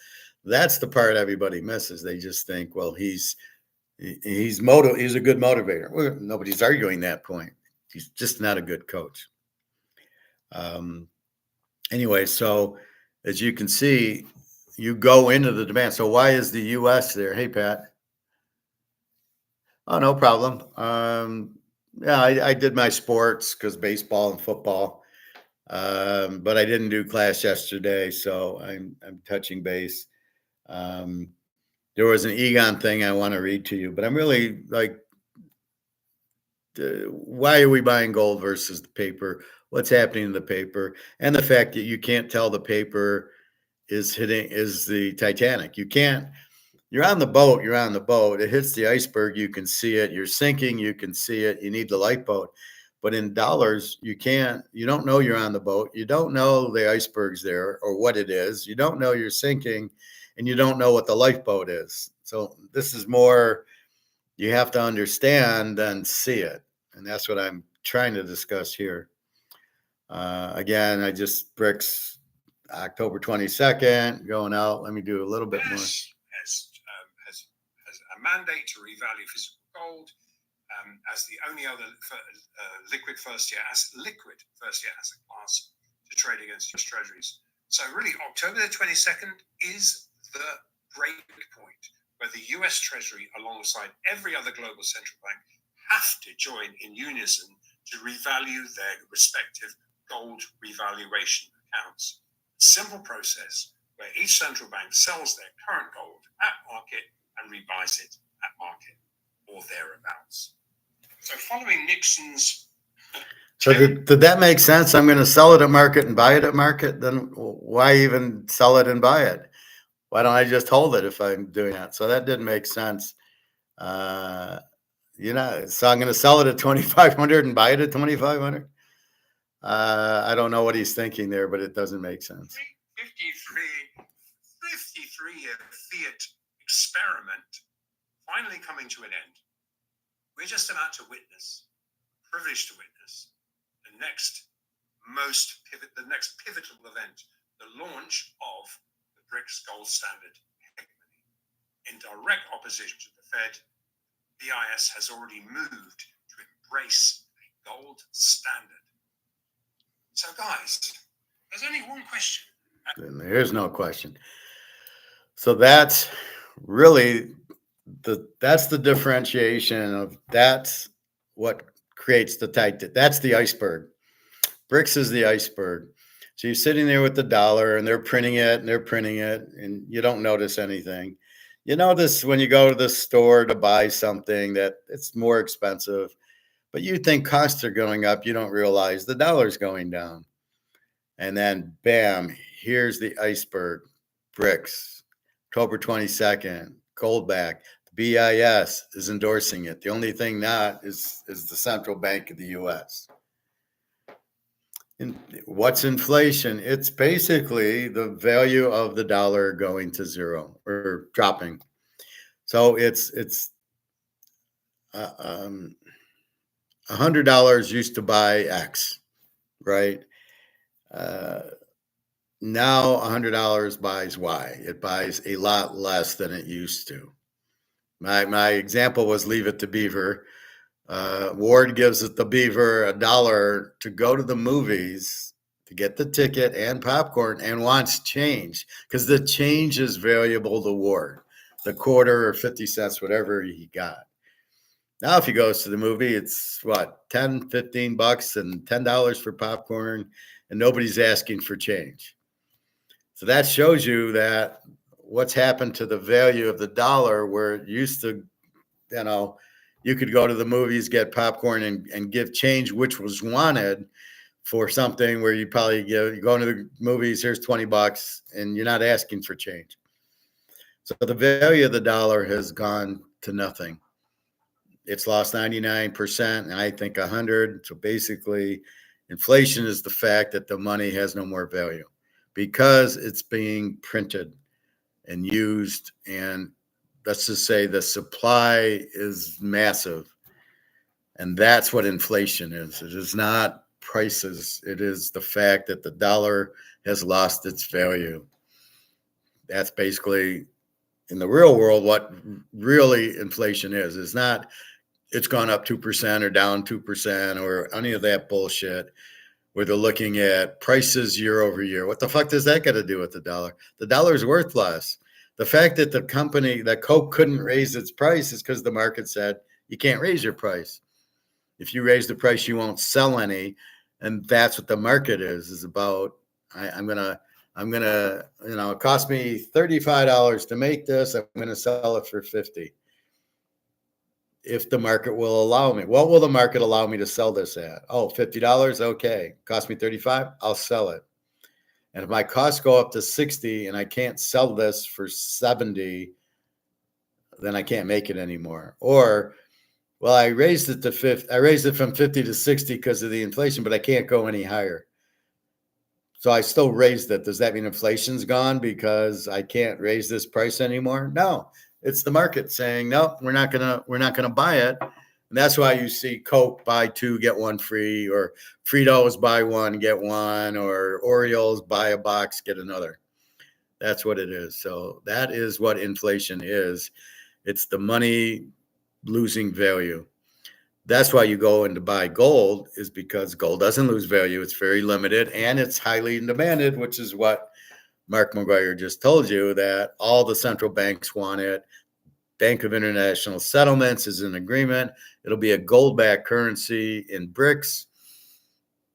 That's the part everybody misses. They just think, well, he's a good motivator. Well, nobody's arguing that point. He's just not a good coach. Anyway, so as you can see, you go into the demand. So why is the U.S. there? Hey, Pat. Oh, no problem. Yeah, I did my sports because baseball and football, but I didn't do class yesterday, so I'm touching base. There was an Egon thing I want to read to you, but I'm really like, why are we buying gold versus the paper? What's happening in the paper? And the fact that you can't tell the paper is the Titanic. You can't, you're on the boat, It hits the iceberg, you can see it. You're sinking, you can see it. You need the lifeboat. But in dollars, you don't know you're on the boat. You don't know the iceberg's there or what it is. You don't know you're sinking, and you don't know what the lifeboat is. So this is more, you have to understand than see it. And that's what I'm trying to discuss here. Again, I just brics October 22nd going out. Let me do a little bit more. Has a mandate to revalue physical gold as the only other liquid first year asset class to trade against US Treasuries. So really, October the 22nd is the break point where the US Treasury, alongside every other global central bank, have to join in unison to revalue their respective gold revaluation accounts. Simple process where each central bank sells their current gold at market and rebuys it at market or thereabouts. So following Nixon's... So did that make sense? I'm going to sell it at market and buy it at market. Then why even sell it and buy it? Why don't I just hold it if I'm doing that? So that didn't make sense. So I'm going to sell it at 2,500 and buy it at 2,500. I don't know what he's thinking there, but it doesn't make sense. 53-year fiat experiment finally coming to an end. We're just about to privileged to witness, the next pivotal event, the launch of the BRICS gold standard hegemony. In direct opposition to the Fed, BIS has already moved to embrace a gold standard. So, guys, there's only one question. There's no question. So that's really that's the differentiation of that's what creates that's the iceberg. BRICS is the iceberg. So you're sitting there with the dollar and they're printing it and you don't notice anything. You notice when you go to the store to buy something that it's more expensive, but you think costs are going up. You don't realize the dollar's going down. And then bam, here's the iceberg, BRICS, October 22nd, gold back. The BIS is endorsing it. The only thing not is the central bank of the U.S. And what's inflation? It's basically the value of the dollar going to zero or dropping. So it's $100 used to buy X, right? Uh, Now $100 buys Y. It buys a lot less than it used to. My example was Leave It to Beaver. Ward gives it the Beaver $1 to go to the movies to get the ticket and popcorn and wants change because the change is valuable to Ward, the quarter or 50 cents, whatever he got. Now, if he goes to the movie, it's what, 10, 15 bucks and $10 for popcorn, and nobody's asking for change. So that shows you that what's happened to the value of the dollar, where it used to, you could go to the movies, get popcorn, and give change, which was wanted for something where you probably you're going to the movies, here's 20 bucks, and you're not asking for change. So the value of the dollar has gone to nothing. It's lost 99%, and I think 100. So basically, inflation is the fact that the money has no more value because it's being printed and used. And let's just say the supply is massive. And that's what inflation is. It is not prices. It is the fact that the dollar has lost its value. That's basically, in the real world, what really inflation is. It's not it's gone up 2% or down 2% or any of that bullshit where they're looking at prices year over year. What the fuck does that got to do with the dollar? The dollar is worth less. The fact that that Coke couldn't raise its price is because the market said you can't raise your price. If you raise the price, you won't sell any. And that's what the market is about. I'm gonna, it cost me $35 to make this. I'm gonna sell it for 50. If the market will allow me. What will the market allow me to sell this at? Oh, $50? Okay. Cost me 35, I'll sell it. And if my costs go up to 60 and I can't sell this for 70, then I can't make it anymore. Or, well, I raised it to 50. I raised it from 50 to 60 because of the inflation, but I can't go any higher. So I still raised it. Does that mean inflation's gone because I can't raise this price anymore? No. It's the market saying, nope, we're not gonna buy it. And that's why you see Coke buy 2, get 1 free, or Fritos buy 1, get 1, or Oreos buy a box, get another. That's what it is. So that is what inflation is. It's the money losing value. That's why you go in to buy gold, is because gold doesn't lose value. It's very limited and it's highly demanded, which is what Mark McGuire just told you, that all the central banks want it. Bank of International Settlements is in agreement. It'll be a gold-backed currency in BRICS.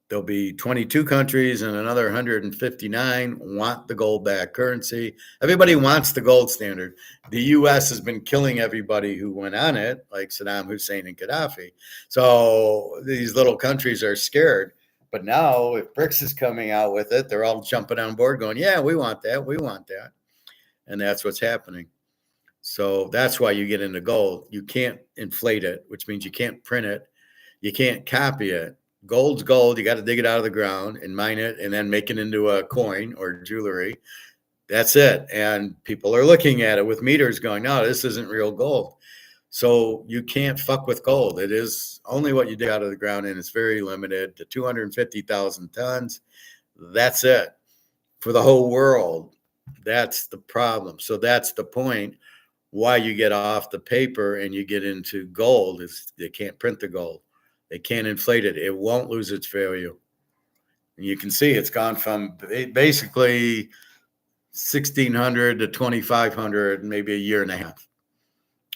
There'll be 22 countries and another 159 want the gold-backed currency. Everybody wants the gold standard. The U.S. has been killing everybody who went on it, like Saddam Hussein and Gaddafi. So these little countries are scared. But now, if BRICS is coming out with it, they're all jumping on board going, yeah, we want that. We want that. And that's what's happening. So that's why you get into gold. You can't inflate it, which means you can't print it. You can't copy it. Gold's gold. You got to dig it out of the ground and mine it and then make it into a coin or jewelry. That's it. And people are looking at it with meters going, no, this isn't real gold. So you can't fuck with gold. It is only what you dig out of the ground, and it's very limited to 250,000 tons. That's it for the whole world. That's the problem. So that's the point. Why you get off the paper and you get into gold is they can't print the gold. They can't inflate it. It won't lose its value. And you can see it's gone from basically 1,600 to 2,500, maybe a year and a half.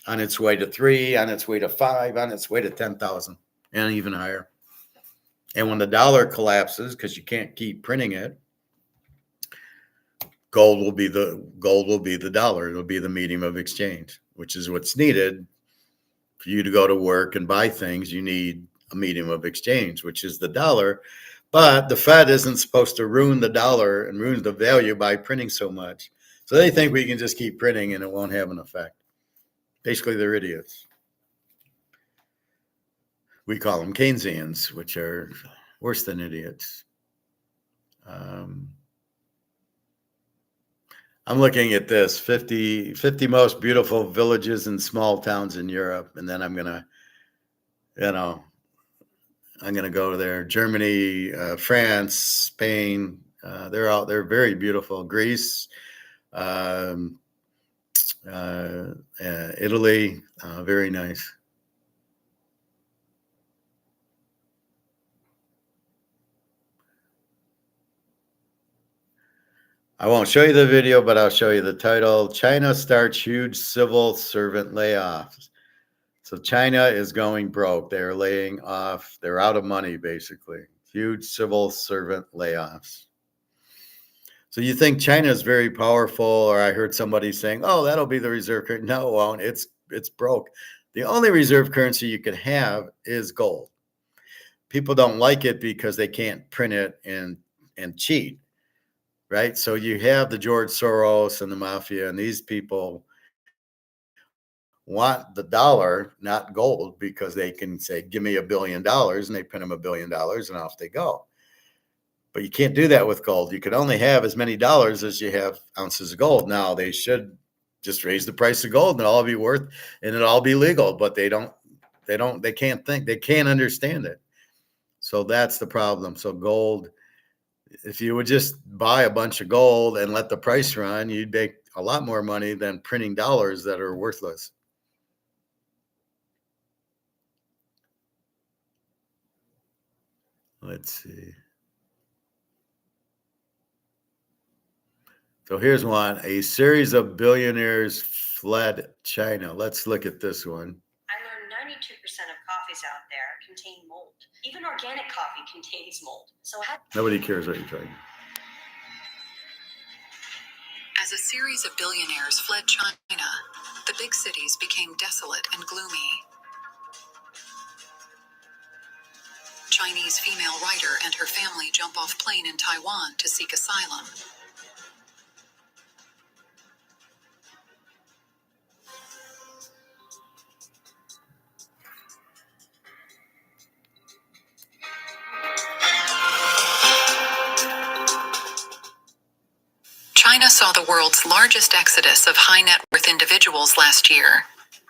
On its way to 3, on its way to 5, on its way to 10,000, and even higher. And when the dollar collapses, because you can't keep printing it, gold will be the dollar. It'll be the medium of exchange, which is what's needed for you to go to work and buy things. You need a medium of exchange, which is the dollar. But the Fed isn't supposed to ruin the dollar and ruin the value by printing so much. So they think we can just keep printing and it won't have an effect. Basically, they're idiots. We call them Keynesians, which are worse than idiots. I'm looking at this 50 most beautiful villages and small towns in Europe. And then I'm going to, I'm going to go there. Germany, France, Spain. They're very beautiful. Greece, um, Italy, very nice. I won't show you the video, but I'll show you the title. China starts huge civil servant layoffs. So China is going broke. They're laying off. They're out of money, basically. Huge civil servant layoffs. So you think China is very powerful, or I heard somebody saying, "Oh, that'll be the reserve currency." No, it won't. It's broke. The only reserve currency you can have is gold. People don't like it because they can't print it and cheat, right? So you have the George Soros and the mafia, and these people want the dollar, not gold, because they can say, "Give me $1 billion," and they print them $1 billion, and off they go. But you can't do that with gold. You can only have as many dollars as you have ounces of gold. Now they should just raise the price of gold and it'll all be worth and it'll all be legal, but they can't think, they can't understand it. So that's the problem. So gold, if you would just buy a bunch of gold and let the price run, you'd make a lot more money than printing dollars that are worthless. Let's see. So here's one. A series of billionaires fled China. Let's look at this one. I learned 92% of coffees out there contain mold. Even organic coffee contains mold. So nobody cares what you're trying. As a series of billionaires fled China, the big cities became desolate and gloomy. Chinese female writer and her family jump off plane in Taiwan to seek asylum. China saw the world's largest exodus of high net worth individuals last year,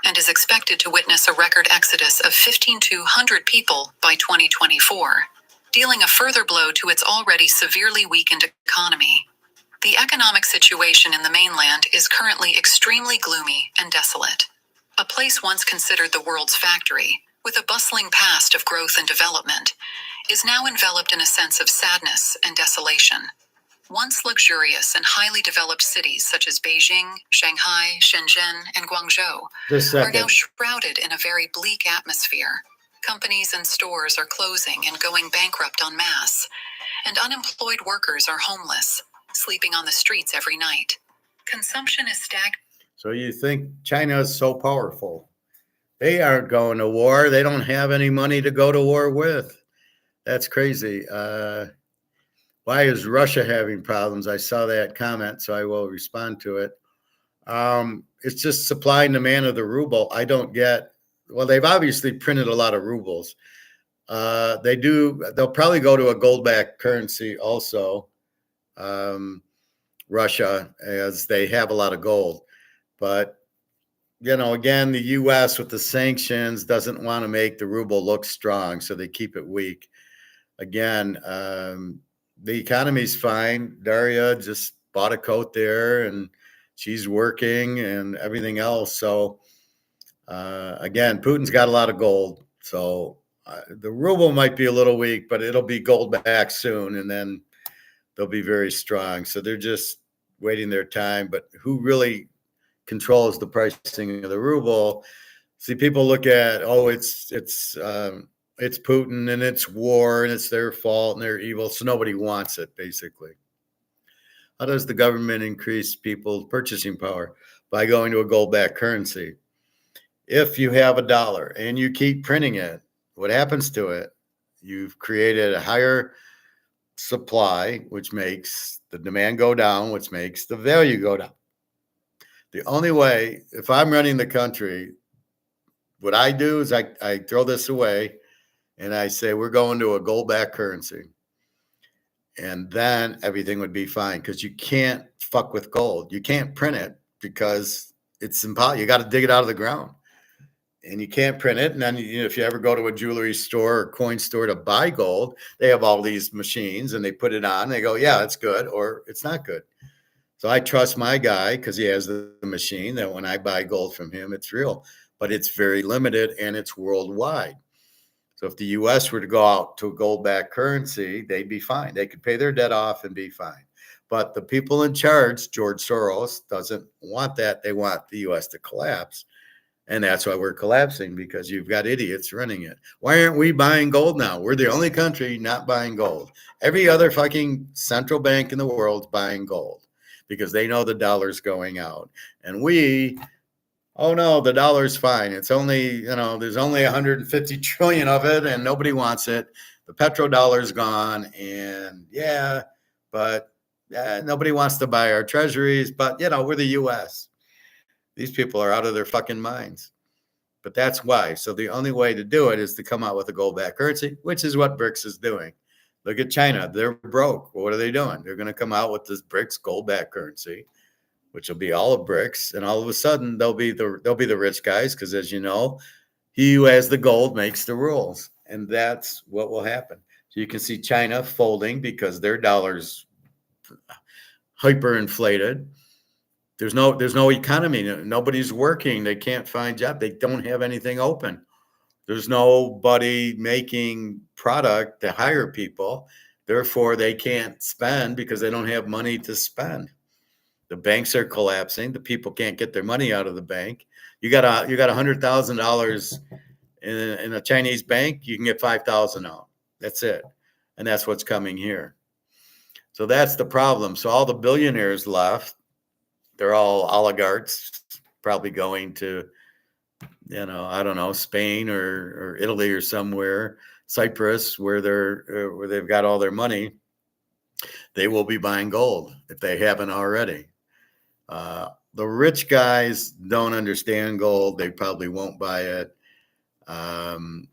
and is expected to witness a record exodus of 1,500 people by 2024, dealing a further blow to its already severely weakened economy. The economic situation in the mainland is currently extremely gloomy and desolate. A place once considered the world's factory, with a bustling past of growth and development, is now enveloped in a sense of sadness and desolation. Once luxurious and highly developed cities such as Beijing, Shanghai, Shenzhen, and Guangzhou are now shrouded in a very bleak atmosphere. Companies and stores are closing and going bankrupt en masse, and unemployed workers are homeless, sleeping on the streets every night. Consumption is stagnant. So you think China is so powerful? They aren't going to war. They don't have any money to go to war with. That's crazy. Why is Russia having problems? I saw that comment, so I will respond to it. It's just supply and demand of the ruble. I don't get, well, they've obviously printed a lot of rubles. They'll probably go to a gold-backed currency also, Russia, as they have a lot of gold. But, again, the U.S. with the sanctions doesn't want to make the ruble look strong, so they keep it weak. Again, the economy's fine. Daria just bought a coat there and she's working and everything else. So, again, Putin's got a lot of gold. So the ruble might be a little weak, but it'll be gold back soon. And then they'll be very strong. So they're just waiting their time. But who really controls the pricing of the ruble? See, people look at, it's Putin and it's war and it's their fault and they're evil. So nobody wants it, basically. How does the government increase people's purchasing power? By going to a gold-backed currency. If you have a dollar and you keep printing it, what happens to it? You've created a higher supply, which makes the demand go down, which makes the value go down. The only way, if I'm running the country, what I do is I throw this away. And I say, we're going to a gold-backed currency. And then everything would be fine because you can't fuck with gold. You can't print it because it's impossible. You got to dig it out of the ground. and you can't print it. And then, if you ever go to a jewelry store or coin store to buy gold, they have all these machines and they put it on. And they go, yeah, it's good, or it's not good. So I trust my guy because he has the machine that when I buy gold from him, it's real, but it's very limited and it's worldwide. So if the U.S. were to go out to a gold-backed currency, they'd be fine. They could pay their debt off and be fine. But the people in charge, George Soros, doesn't want that. They want the U.S. to collapse. And that's why we're collapsing, because you've got idiots running it. Why aren't we buying gold now? We're the only country not buying gold. Every other fucking central bank in the world's buying gold because they know the dollar's going out. And we, oh no, the dollar's fine. It's only, there's only 150 trillion of it and nobody wants it. The petrodollar's gone. And but nobody wants to buy our treasuries. But, we're the U.S. These people are out of their fucking minds. But that's why. So the only way to do it is to come out with a gold-backed currency, which is what BRICS is doing. Look at China. They're broke. What are they doing? They're going to come out with this BRICS gold-backed currency, which will be all of BRICS. And all of a sudden, they'll be the rich guys because, as you know, he who has the gold makes the rules. And that's what will happen. So you can see China folding because their dollar's hyperinflated. There's no economy. Nobody's working. They can't find jobs. They don't have anything open. There's nobody making product to hire people. Therefore, they can't spend because they don't have money to spend. The banks are collapsing. The people can't get their money out of the bank. You got $100,000 in a Chinese bank. You can get 5,000 out. That's it, and that's what's coming here. So that's the problem. So all the billionaires left. They're all oligarchs, probably going to, I don't know, Spain or Italy or somewhere, Cyprus, where they've got all their money. They will be buying gold if they haven't already. The rich guys don't understand gold. They probably won't buy it. And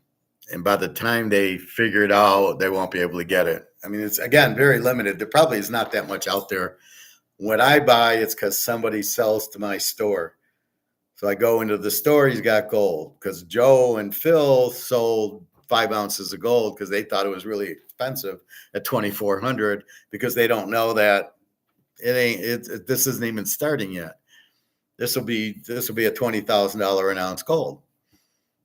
by the time they figure it out, they won't be able to get it. I mean, it's, again, very limited. There probably is not that much out there. When I buy, it's because somebody sells to my store. So I go into the store, he's got gold. Because Joe and Phil sold 5 ounces of gold because they thought it was really expensive at $2,400 because they don't know that this isn't even starting yet. This will be a $20,000 an ounce gold.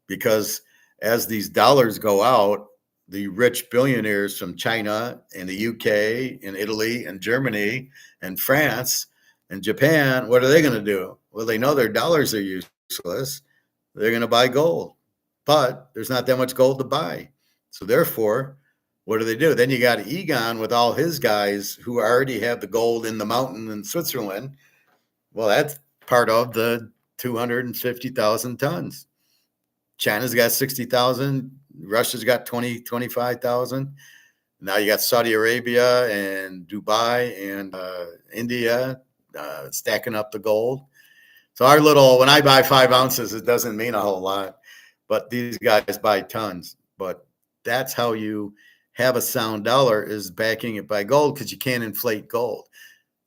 Because as these dollars go out, the rich billionaires from China and the UK and Italy and Germany and France and Japan, what are they going to do? Well, they know their dollars are useless. They're going to buy gold, but there's not that much gold to buy. So therefore, what do? Then you got Egon with all his guys who already have the gold in the mountain in Switzerland. Well, that's part of the 250,000 tons. China's got 60,000. Russia's got 25,000. Now you got Saudi Arabia and Dubai and India stacking up the gold. So when I buy 5 ounces, it doesn't mean a whole lot, but these guys buy tons. But that's how you have a sound dollar, is backing it by gold, because you can't inflate gold.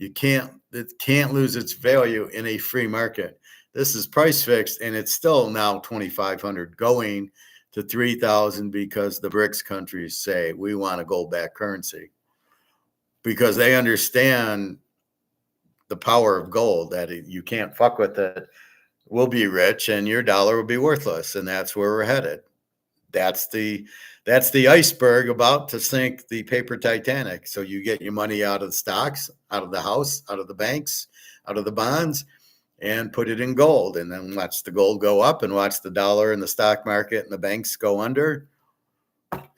It can't lose its value in a free market. This is price fixed, and it's still now 2,500 going to 3,000 because the BRICS countries say we want a gold-backed currency because they understand the power of gold, that you can't fuck with it. We'll be rich and your dollar will be worthless, and that's where we're headed. That's the iceberg about to sink the paper Titanic. So you get your money out of the stocks, out of the house, out of the banks, out of the bonds, and put it in gold, and then watch the gold go up and watch the dollar and the stock market and the banks go under.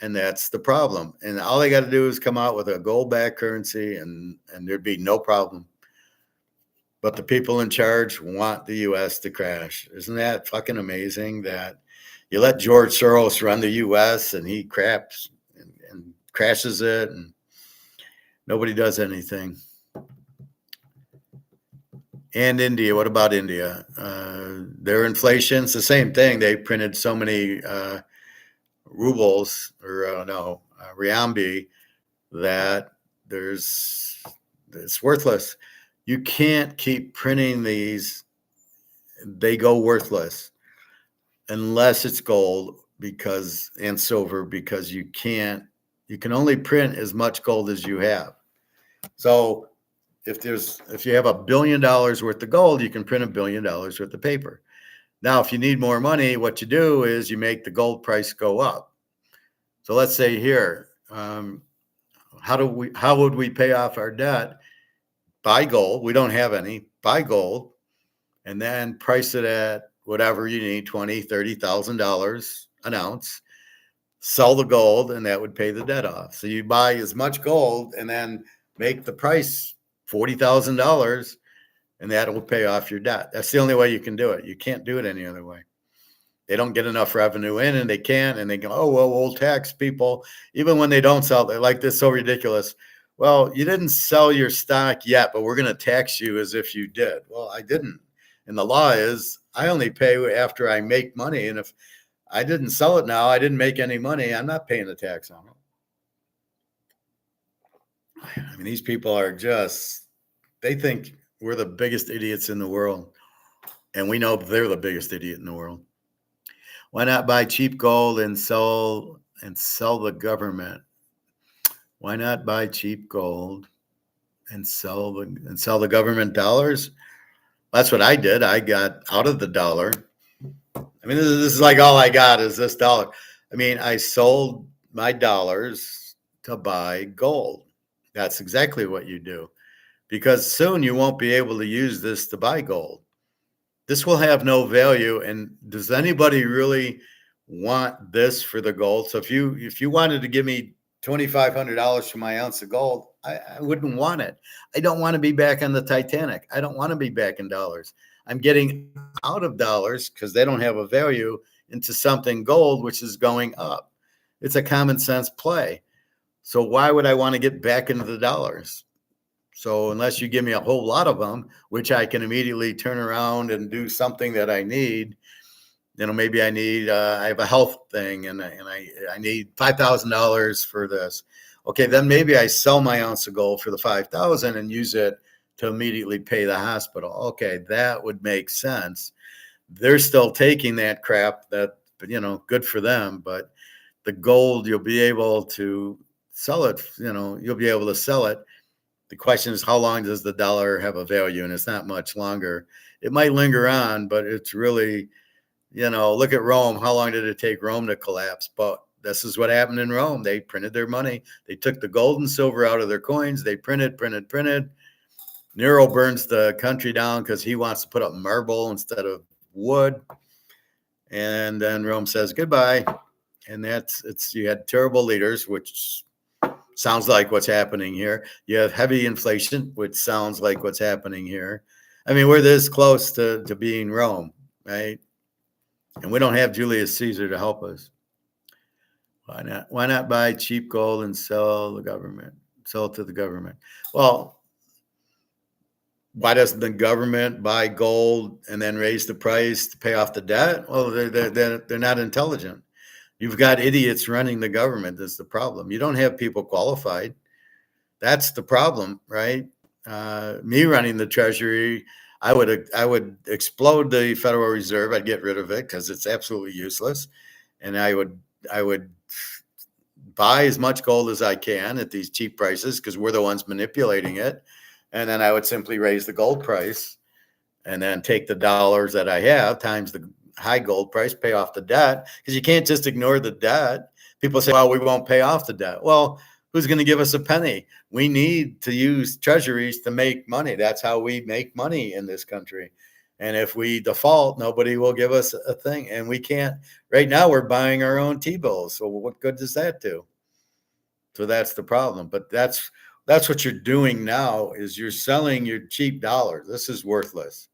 And that's the problem. And all they got to do is come out with a gold-backed currency, and there'd be no problem. But the people in charge want the U.S. to crash. Isn't that fucking amazing that you let George Soros run the U.S. and he craps and crashes it, and nobody does anything? And India, what about India? Their inflation's the same thing. They printed so many rubles, or Ryambi, that it's worthless. You can't keep printing these. They go worthless. unless it's gold and silver, because you can only print as much gold as you have. So if you have $1 billion worth of gold, you can print $1 billion worth of paper. Now, if you need more money, what you do is you make the gold price go up. So let's say here, how would we pay off our debt? Buy gold. We don't have any. Buy gold, and then price it at whatever you need, $20,000, $30,000 an ounce. Sell the gold, and that would pay the debt off. So you buy as much gold and then make the price $40,000, and that will pay off your debt. That's the only way you can do it. You can't do it any other way. They don't get enough revenue in, and they can't, and they go, oh, well, we'll tax people. Even when they don't sell, they're like, this is so ridiculous. Well, you didn't sell your stock yet, but we're going to tax you as if you did. Well, I didn't. And the law is I only pay after I make money. And if I didn't sell it now, I didn't make any money, I'm not paying the tax on it. I mean, these people are they think we're the biggest idiots in the world. And we know they're the biggest idiot in the world. Why not buy cheap gold and sell the government? Why not buy cheap gold and sell the government dollars? That's what I did. I got out of the dollar. I mean, this is like all I got is this dollar. I mean, I sold my dollars to buy gold. That's exactly what you do, because soon you won't be able to use this to buy gold. This will have no value. And does anybody really want this for the gold? So if you wanted to give me $2,500 for my ounce of gold, I wouldn't want it. I don't want to be back on the Titanic. I don't want to be back in dollars. I'm getting out of dollars because they don't have a value into something gold, which is going up. It's a common sense play. So why would I want to get back into the dollars? So unless you give me a whole lot of them, which I can immediately turn around and do something that I need, maybe I have a health thing and I need $5,000 for this. Okay, then maybe I sell my ounce of gold for the 5,000 and use it to immediately pay the hospital. Okay, that would make sense. They're still taking that crap, that, good for them. But the gold, you'll be able to sell it. You'll be able to sell it. The question is, how long does the dollar have a value? And it's not much longer. It might linger on, but it's really, look at Rome. How long did it take Rome to collapse? But this is what happened in Rome. They printed their money. They took the gold and silver out of their coins. They printed. Nero burns the country down because he wants to put up marble instead of wood. And then Rome says goodbye. And you had terrible leaders, which sounds like what's happening here. You have heavy inflation, which sounds like what's happening here. I mean, we're this close to being Rome, right? And we don't have Julius Caesar to help us. Why not? Why not buy cheap gold and sell it to the government? Well, why doesn't the government buy gold and then raise the price to pay off the debt? Well, they're not intelligent. You've got idiots running the government. That's the problem. You don't have people qualified. That's the problem, right? Me running the Treasury, I would explode the Federal Reserve. I'd get rid of it because it's absolutely useless. And I would buy as much gold as I can at these cheap prices because we're the ones manipulating it. And then I would simply raise the gold price and then take the dollars that I have times the high gold price, pay off the debt, because you can't just ignore the debt. People say, well, we won't pay off the debt. Well, who's going to give us a penny? We need to use treasuries to make money. That's how we make money in this country. And if we default, nobody will give us a thing. And we can't. Right now, we're buying our own T-bills. So what good does that do? So that's the problem. But that's what you're doing now, is you're selling your cheap dollars. This is worthless.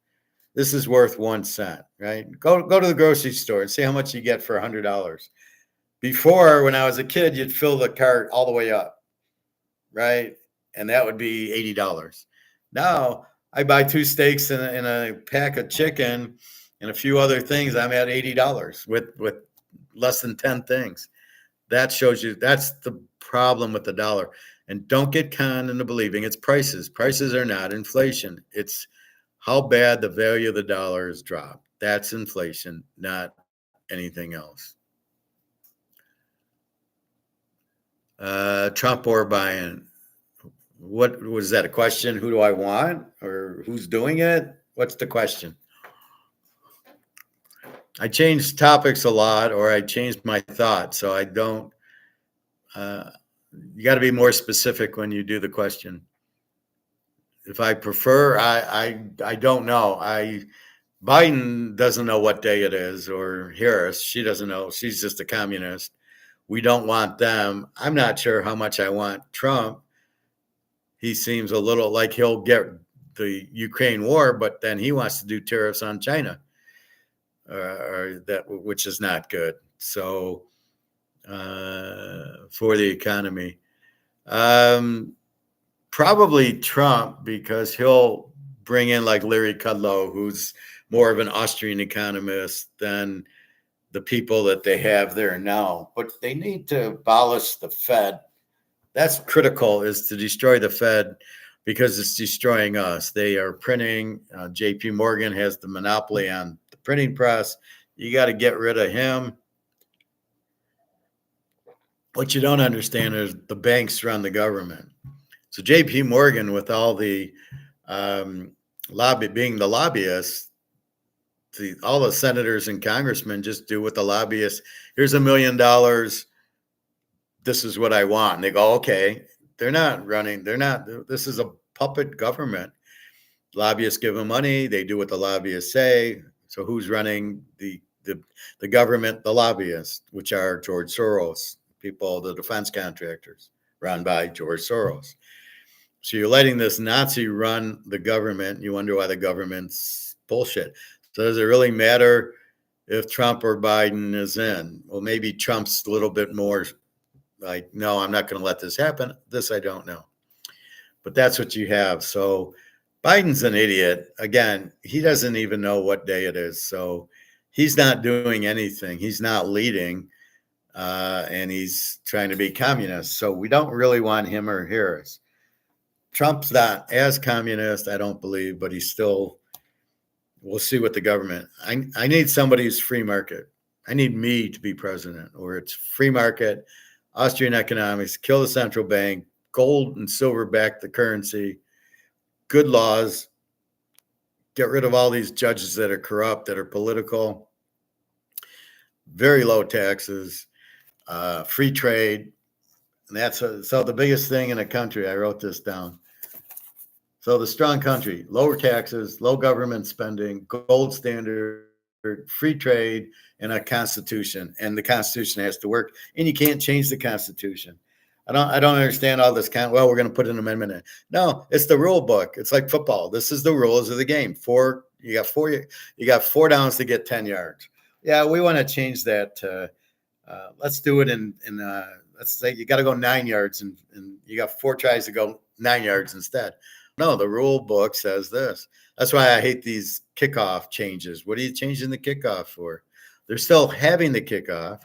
This is worth 1 cent, right? Go to the grocery store and see how much you get for $100. Before, when I was a kid, you'd fill the cart all the way up, right? And that would be $80. Now I buy 2 steaks and a pack of chicken and a few other things. I'm at $80 with less than 10 things. That shows you that's the problem with the dollar. And don't get conned into believing it's prices. Prices are not inflation. It's how bad the value of the dollar has dropped. That's inflation, not anything else. Trump or Biden? What was that, a question? Who do I want, or who's doing it? What's the question? I change topics a lot, or I change my thoughts, so I don't. You got to be more specific when you do the question. If I prefer, I don't know. Biden doesn't know what day it is, or Harris, she doesn't know. She's just a communist. We don't want them. I'm not sure how much I want Trump. He seems a little like he'll get the Ukraine war, but then he wants to do tariffs on China, or that, which is not good. So for the economy, probably Trump, because he'll bring in like Larry Kudlow, who's more of an Austrian economist than the people that they have there now. But they need to abolish the Fed. That's critical, is to destroy the Fed, because it's destroying us. They are printing. JP Morgan has the monopoly on the printing press. You got to get rid of him. What you don't understand is the banks run the government. So JP Morgan, with all the being the lobbyists, all the senators and congressmen just do what the lobbyists, here's $1 million. This is what I want. And they go, okay. They're not running. This is a puppet government. Lobbyists give them money. They do what the lobbyists say. So who's running the government? The lobbyists, which are George Soros, people, the defense contractors run by George Soros. So you're letting this Nazi run the government. You wonder why the government's bullshit. So does it really matter if Trump or Biden is in? Well, maybe Trump's a little bit more like, no, I'm not going to let this happen. This I don't know. But that's what you have. So Biden's an idiot. Again, he doesn't even know what day it is. So he's not doing anything. He's not leading. And he's trying to be communist. So we don't really want him or Harris. Trump's not as communist, I don't believe, but he's still, we'll see what the government. I need somebody who's free market. I need me to be president, or it's free market, Austrian economics, kill the central bank, gold and silver back the currency, good laws, get rid of all these judges that are corrupt, that are political, very low taxes, free trade. And that's so the biggest thing in a country, I wrote this down. So the strong country, lower taxes, low government spending, gold standard, free trade, and a constitution. And the constitution has to work. And you can't change the constitution. I don't understand all this well, we're going to put an amendment in. No, it's the rule book. It's like football. This is the rules of the game. You got 4 downs to get 10 yards. Yeah, we want to change that to let's do it in let's say you got to go 9 yards, and you got 4 tries to go 9 yards instead. No, the rule book says this. That's why I hate these kickoff changes. What are you changing the kickoff for? They're still having the kickoff.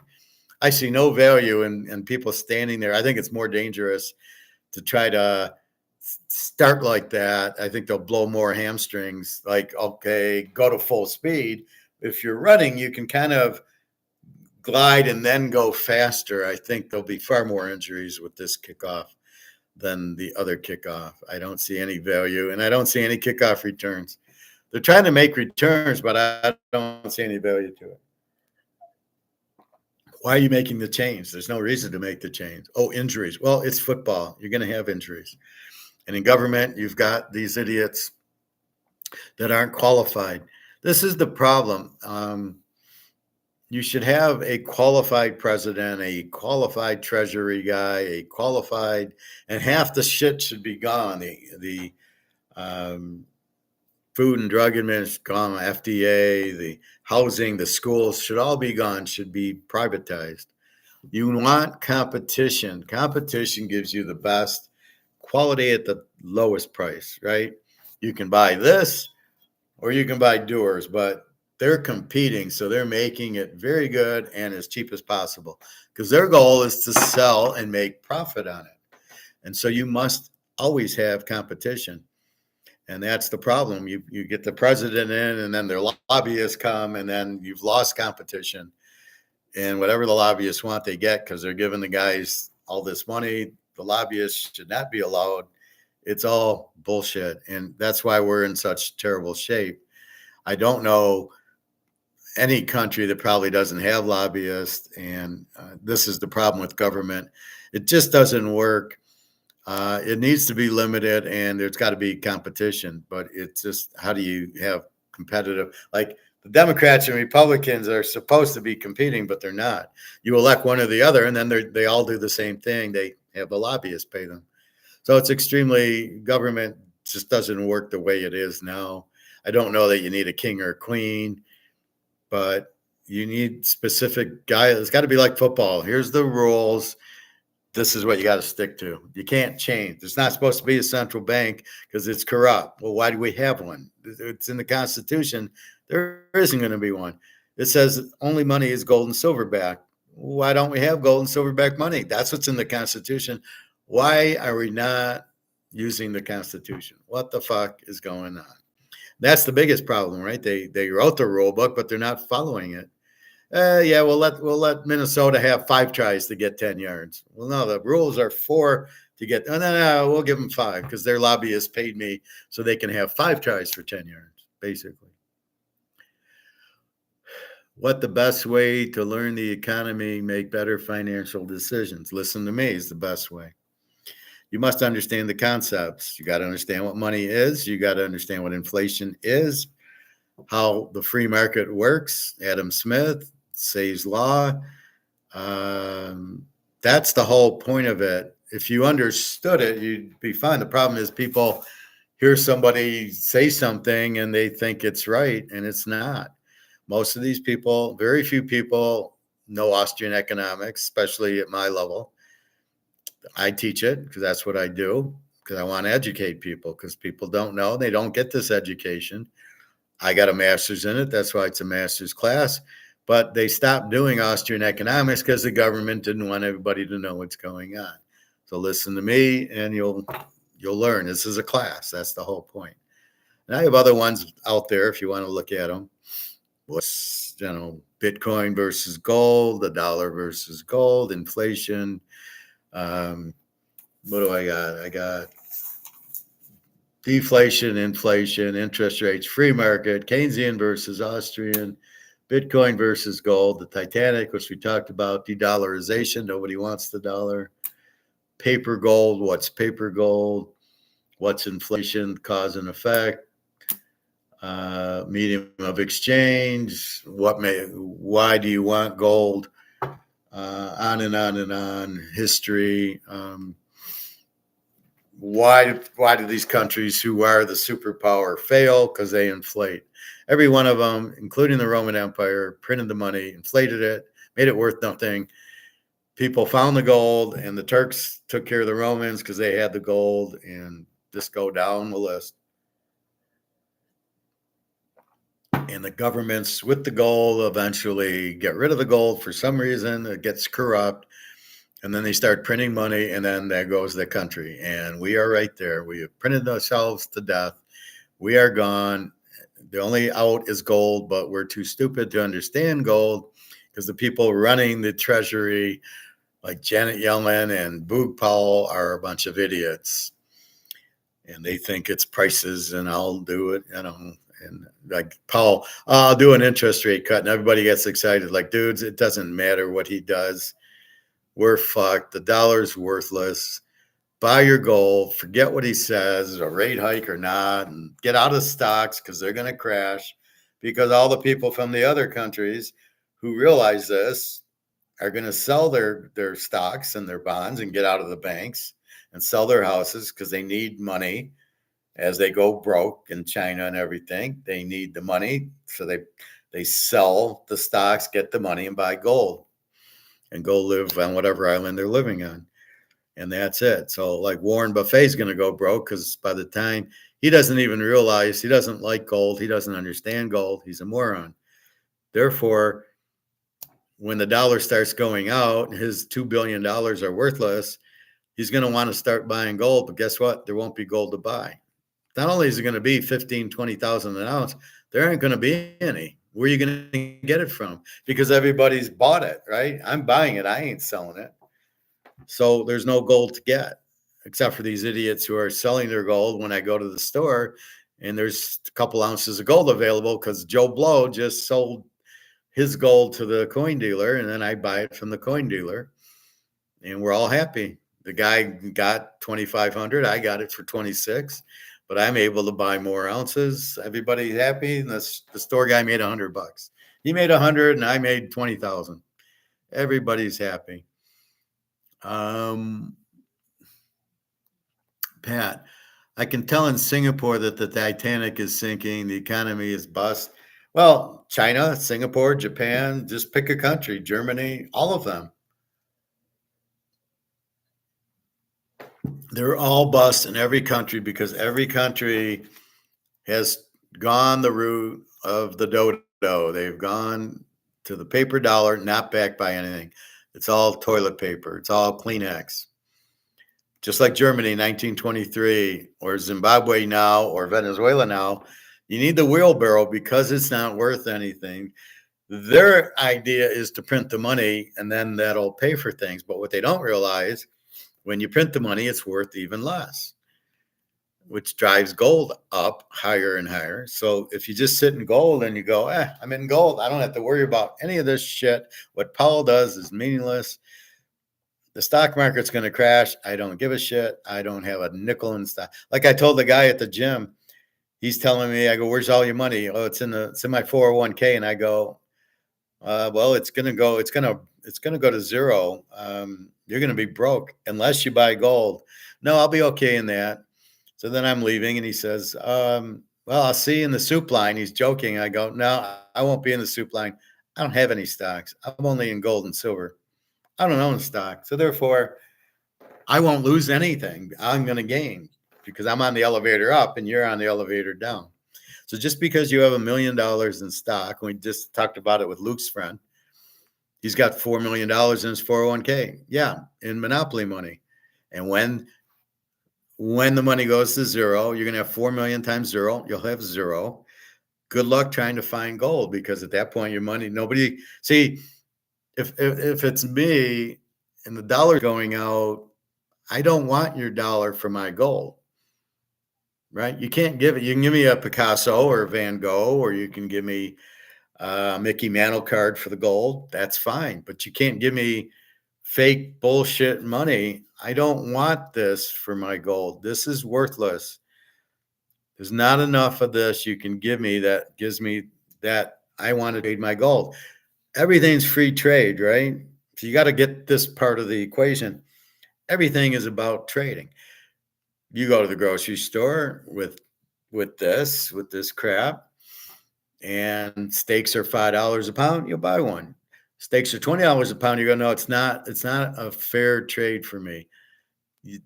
I see no value in people standing there. I think it's more dangerous to try to start like that. I think they'll blow more hamstrings. Like, okay, go to full speed. If you're running, you can kind of glide and then go faster. I think there'll be far more injuries with this kickoff than the other kickoff. I don't see any value, and I don't see any kickoff returns. They're trying to make returns, but I don't see any value to it. Why are you making the change? There's no reason to make the change. Oh, injuries. Well, it's football. You're going to have injuries. And in government, you've got these idiots that aren't qualified. This is the problem. You should have a qualified president, a qualified treasury guy, a qualified, and half the shit should be gone. The Food and Drug Administration gone, FDA, the housing, the schools should all be gone, should be privatized. You want competition. Competition gives you the best quality at the lowest price, right? You can buy this or you can buy Doers, but they're competing, so they're making it very good and as cheap as possible, because their goal is to sell and make profit on it. And so you must always have competition. And that's the problem. You get the president in, and then their lobbyists come, and then you've lost competition. And whatever the lobbyists want, they get because they're giving the guys all this money. The lobbyists should not be allowed. It's all bullshit. And that's why we're in such terrible shape. I don't know any country that probably doesn't have lobbyists. And this is the problem with government. It just doesn't work. It needs to be limited and there's got to be competition. But it's just, how do you have competitive? Like, the Democrats and Republicans are supposed to be competing, but they're not. You elect one or the other, and then they all do the same thing. They have the lobbyists pay them. So it's extremely, government just doesn't work the way it is now. I don't know that you need a king or a queen, but you need specific guys. It's got to be like football. Here's the rules. This is what you got to stick to. You can't change. There's not supposed to be a central bank because it's corrupt. Well, why do we have one? It's in the Constitution. There isn't going to be one. It says only money is gold and silver back. Why don't we have gold and silver back money? That's what's in the Constitution. Why are we not using the Constitution? What the fuck is going on? That's the biggest problem, right? They wrote the rule book, but they're not following it. Yeah, we'll let Minnesota have 5 tries to get 10 yards. Well, no, the rules are 4 to get. No, we'll give them 5 because their lobbyists paid me so they can have 5 tries for 10 yards, basically. What the best way to learn the economy, make better financial decisions? Listen to me is the best way. You must understand the concepts. You got to understand what money is. You got to understand what inflation is, how the free market works. Adam Smith, Say's Law. That's the whole point of it. If you understood it, you'd be fine. The problem is people hear somebody say something and they think it's right, and it's not. Most of these people, very few people know Austrian economics, especially at my level. I teach it because that's what I do, because I want to educate people, because people don't know. They don't get this education. I got a master's in it. That's why it's a master's class. But they stopped doing Austrian economics because the government didn't want everybody to know what's going on. So listen to me and you'll learn. This is a class. That's the whole point. And I have other ones out there if you want to look at them. What's, Bitcoin versus gold, the dollar versus gold, inflation. What do I got? I got deflation, inflation, interest rates, free market, Keynesian versus Austrian, Bitcoin versus gold, the Titanic, which we talked about, de-dollarization. Nobody wants the dollar. Paper gold. What's paper gold? What's inflation, cause and effect? Medium of exchange. Why do you want gold? On and on and on. History. Why do these countries who are the superpower fail? Because they inflate. Every one of them, including the Roman Empire, printed the money, inflated it, made it worth nothing. People found the gold, and the Turks took care of the Romans because they had the gold, and just go down the list. And the governments with the gold eventually get rid of the gold for some reason. It gets corrupt. And then they start printing money, and then there goes the country. And we are right there. We have printed ourselves to death. We are gone. The only out is gold, but we're too stupid to understand gold because the people running the treasury, like Janet Yellen and Boog Powell, are a bunch of idiots. And they think it's prices, and I'll do it, And like Powell, I'll do an interest rate cut, and everybody gets excited. Like, dudes, it doesn't matter what he does. We're fucked. The dollar's worthless. Buy your gold. Forget what he says, a rate hike or not, and get out of stocks because they're going to crash. Because all the people from the other countries who realize this are going to sell their stocks and their bonds and get out of the banks and sell their houses because they need money as they go broke in China and everything. They need the money. So they sell the stocks, get the money, and buy gold. And go live on whatever island they're living on. And that's it. So like Warren Buffett's going to go broke because by the time he doesn't even realize, he doesn't like gold. He doesn't understand gold. He's a moron. Therefore, when the dollar starts going out, his $2 billion are worthless. He's going to want to start buying gold. But guess what? There won't be gold to buy. Not only is it going to be 15,000, 20,000 an ounce, there aren't going to be any. Where are you going to get it from? Because everybody's bought it, right? I'm buying it. I ain't selling it. So there's no gold to get, except for these idiots who are selling their gold when I go to the store and there's a couple ounces of gold available because Joe Blow just sold his gold to the coin dealer, and then I buy it from the coin dealer, and we're all happy. The guy got 2,500. I got it for 26, but I'm able to buy more ounces. Everybody's happy. And the store guy made $100. He made 100 and I made 20,000. Everybody's happy. Pat, I can tell in Singapore that the Titanic is sinking. The economy is bust. Well, China, Singapore, Japan, just pick a country, Germany, all of them. They're all bust in every country because every country has gone the route of the dodo. They've gone to the paper dollar, not backed by anything. It's all toilet paper. It's all Kleenex. Just like Germany, 1923, or Zimbabwe now, or Venezuela now, you need the wheelbarrow because it's not worth anything. Their idea is to print the money and then that'll pay for things. But what they don't realize, when you print the money, it's worth even less, which drives gold up higher and higher. So if you just sit in gold and you go, I'm in gold, I don't have to worry about any of this shit. What Powell does is meaningless. The stock market's going to crash. I don't give a shit. I don't have a nickel in stock. Like I told the guy at the gym, he's telling me, I go, where's all your money? Oh, it's in my 401k. And I go, well, it's going to go to zero. You're going to be broke unless you buy gold. No, I'll be okay in that. So then I'm leaving and he says, well, I'll see you in the soup line. He's joking. I go, no, I won't be in the soup line. I don't have any stocks. I'm only in gold and silver. I don't own stock. So therefore, I won't lose anything. I'm going to gain because I'm on the elevator up and you're on the elevator down. So just because you have $1 million in stock, we just talked about it with Luke's friend, he's got $4 million in his 401k. Yeah, in monopoly money. And when the money goes to zero, you're going to have 4 million times zero. You'll have zero. Good luck trying to find gold because at that point, your money, nobody, see, if it's me and the dollar going out, I don't want your dollar for my gold, right? You can't give it. You can give me a Picasso or a Van Gogh, or you can give me a Mickey Mantle card for the gold. That's fine. But you can't give me fake bullshit money. I don't want this for my gold. This is worthless. There's not enough of this you can give me that gives me that I want to trade my gold. Everything's free trade, right? So you got to get this part of the equation. Everything is about trading. You go to the grocery store with this crap, and steaks are $5 a pound, you'll buy one. Steaks are $20 a pound, you're going, no, it's not a fair trade for me.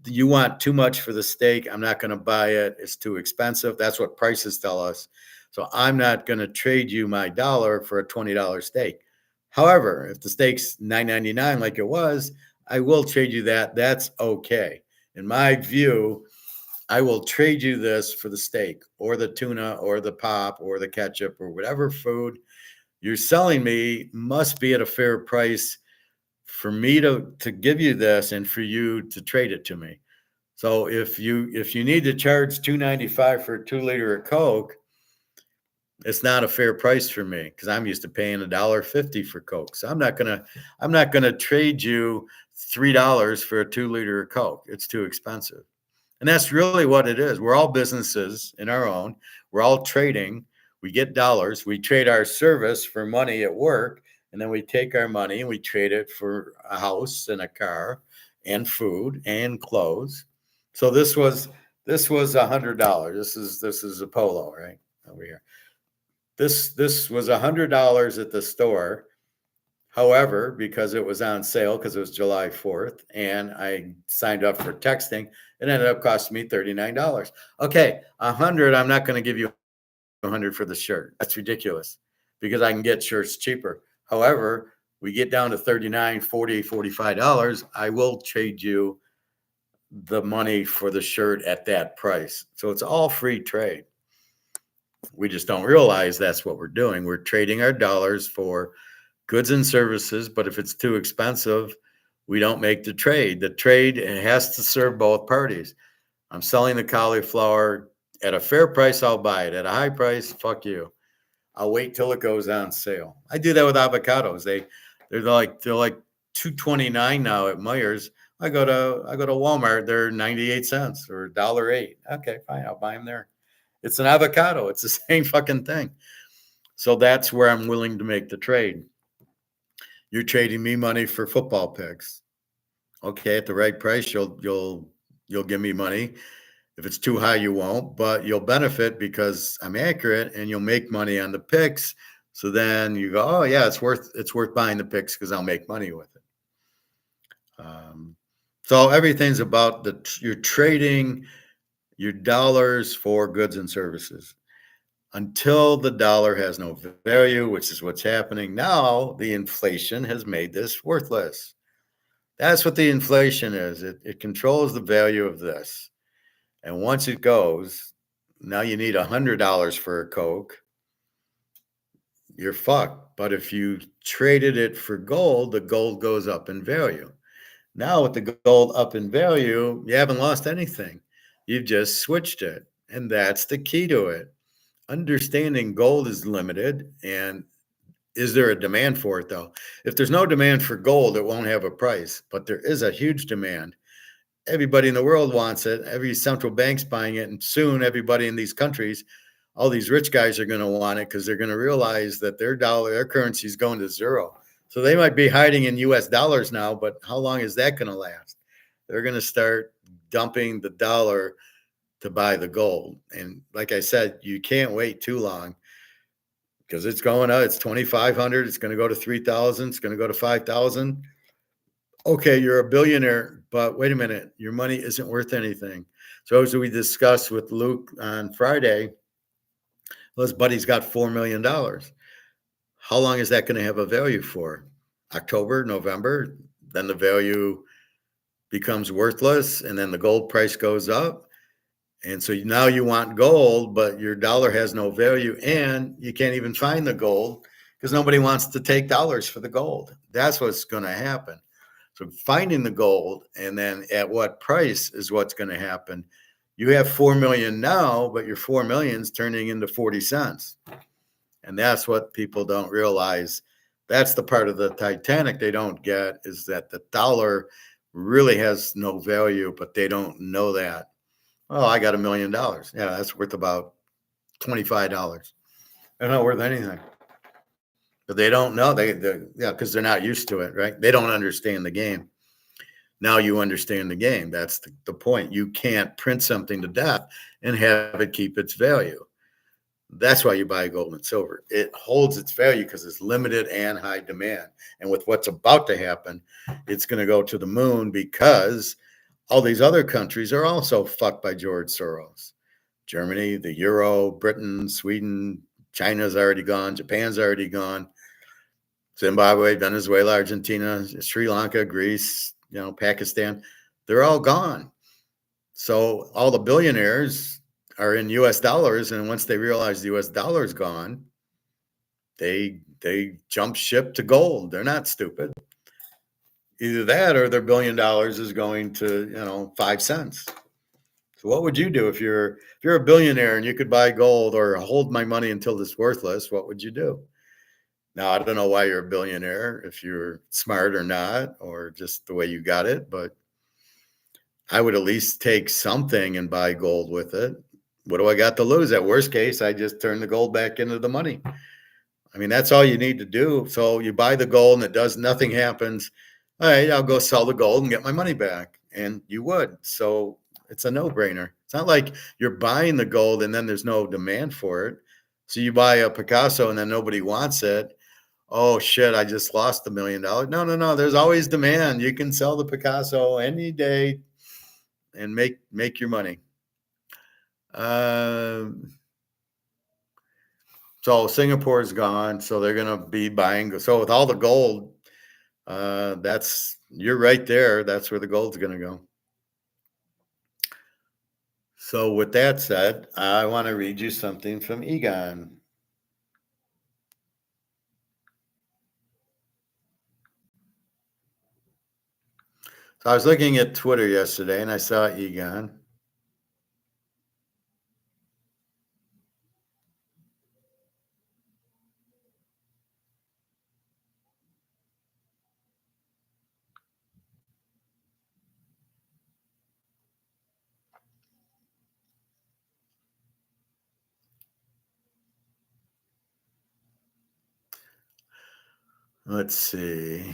You want too much for the steak. I'm not going to buy it. It's too expensive. That's what prices tell us. So I'm not going to trade you my dollar for a $20 steak. However, if the steak's $9.99 like it was, I will trade you that. That's okay. In my view, I will trade you this for the steak or the tuna or the pop or the ketchup or whatever food you're selling me must be at a fair price for me to give you this and for you to trade it to me. So if you need to charge $2.95 for a 2-liter of Coke, it's not a fair price for me because I'm used to paying $1.50 for Coke. So I'm not gonna trade you $3 for a 2-liter of Coke. It's too expensive. And that's really what it is. We're all businesses in our own. We're all trading. We get dollars. We trade our service for money at work. And then we take our money and we trade it for a house and a car and food and clothes. So this was $100. This is a polo right over here. This was $100 at the store. However, because it was on sale, because it was July 4th, and I signed up for texting, it ended up costing me $39. Okay, $100. I'm not going to give you $100 for the shirt. That's ridiculous because I can get shirts cheaper. However, we get down to $39, $40, $45. I will trade you the money for the shirt at that price. So it's all free trade. We just don't realize that's what we're doing. We're trading our dollars for goods and services, but if it's too expensive, we don't make the trade. The trade has to serve both parties. I'm selling the cauliflower at a fair price, I'll buy it. At a high price, fuck you. I'll wait till it goes on sale. I do that with avocados. They're like $2.29 now at Meijer's. I go to Walmart, they're 98 cents or $1.08. Okay, fine, I'll buy them there. It's an avocado. It's the same fucking thing. So that's where I'm willing to make the trade. You're trading me money for football picks. Okay, at the right price, you'll give me money. If it's too high, you won't, but you'll benefit because I'm accurate and you'll make money on the picks. So then you go, oh yeah, it's worth buying the picks because I'll make money with it. So everything's about you're trading your dollars for goods and services until the dollar has no value, which is what's happening now. The inflation has made this worthless. That's what the inflation is. It controls the value of this. And once it goes, now you need $100 for a Coke, you're fucked. But if you traded it for gold, the gold goes up in value. Now with the gold up in value, you haven't lost anything. You've just switched it. And that's the key to it. Understanding gold is limited. And is there a demand for it, though? If there's no demand for gold, it won't have a price. But there is a huge demand. Everybody in the world wants it. Every central bank's buying it. And soon everybody in these countries, all these rich guys are going to want it because they're going to realize that their currency is going to zero. So they might be hiding in US dollars now, but how long is that going to last? They're going to start dumping the dollar to buy the gold. And like I said, you can't wait too long because it's going up. It's 2,500. It's going to go to 3,000. It's going to go to 5,000. Okay, you're a billionaire, but wait a minute, your money isn't worth anything. So as we discussed with Luke on Friday, well, his buddy's got $4 million. How long is that going to have a value for? October, November? Then the value becomes worthless, and then the gold price goes up. And so now you want gold, but your dollar has no value, and you can't even find the gold because nobody wants to take dollars for the gold. That's what's going to happen. So finding the gold and then at what price is what's going to happen. You have 4 million now, but your 4 million is turning into 40 cents. And that's what people don't realize. That's the part of the Titanic they don't get, is that the dollar really has no value, but they don't know that. Oh, I got $1 million. Yeah, that's worth about $25. They're not worth anything. But they don't know. Because they're not used to it, right? They don't understand the game. Now you understand the game. That's the point. You can't print something to death and have it keep its value. That's why you buy gold and silver. It holds its value because it's limited and high demand. And with what's about to happen, it's going to go to the moon because all these other countries are also fucked by George Soros. Germany, the euro, Britain, Sweden, China's already gone. Japan's already gone. Zimbabwe, Venezuela, Argentina, Sri Lanka, Greece, Pakistan, they're all gone. So all the billionaires are in US dollars. And once they realize the US dollar is gone, they jump ship to gold. They're not stupid. Either that or their $1 billion is going to, 5 cents. So what would you do if you're a billionaire and you could buy gold or hold my money until it's worthless? What would you do? Now, I don't know why you're a billionaire, if you're smart or not, or just the way you got it, but I would at least take something and buy gold with it. What do I got to lose? At worst case, I just turn the gold back into the money. I mean, that's all you need to do. So you buy the gold and nothing happens. All right, I'll go sell the gold and get my money back. And you would. So it's a no-brainer. It's not like you're buying the gold and then there's no demand for it. So you buy a Picasso and then nobody wants it. Oh shit, I just lost $1 million. No. There's always demand. You can sell the Picasso any day and make your money. So Singapore is gone. So they're going to be buying. So with all the gold, you're right there. That's where the gold's going to go. So with that said, I want to read you something from Egon. So I was looking at Twitter yesterday and I saw Egon. Let's see.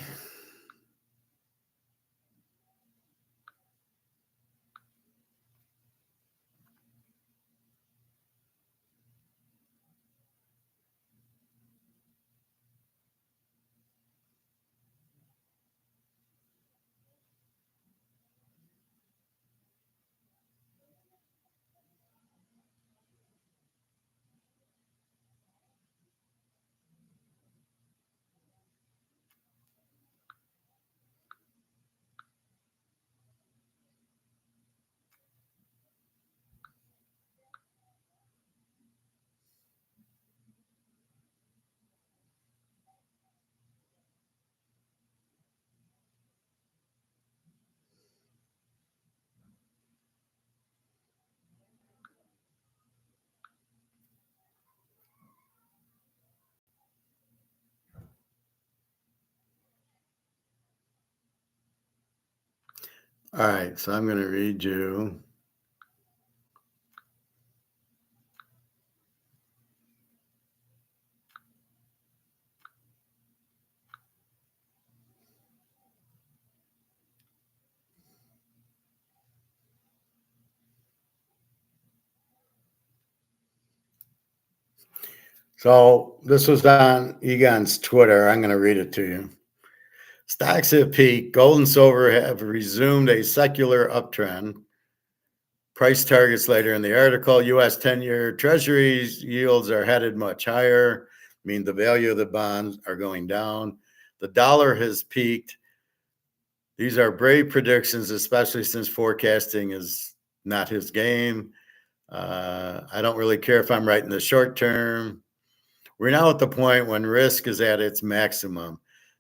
All right, so I'm going to read you. So this was on Egon's Twitter. I'm going to read it to you. Stocks have peaked. Gold and silver have resumed a secular uptrend. Price targets later in the article. U.S. 10-year Treasuries yields are headed much higher, mean the value of the bonds are going down. The dollar has peaked. These are brave predictions, especially since forecasting is not his game. I don't really care if I'm right in the short term. We're now at the point when risk is at its maximum.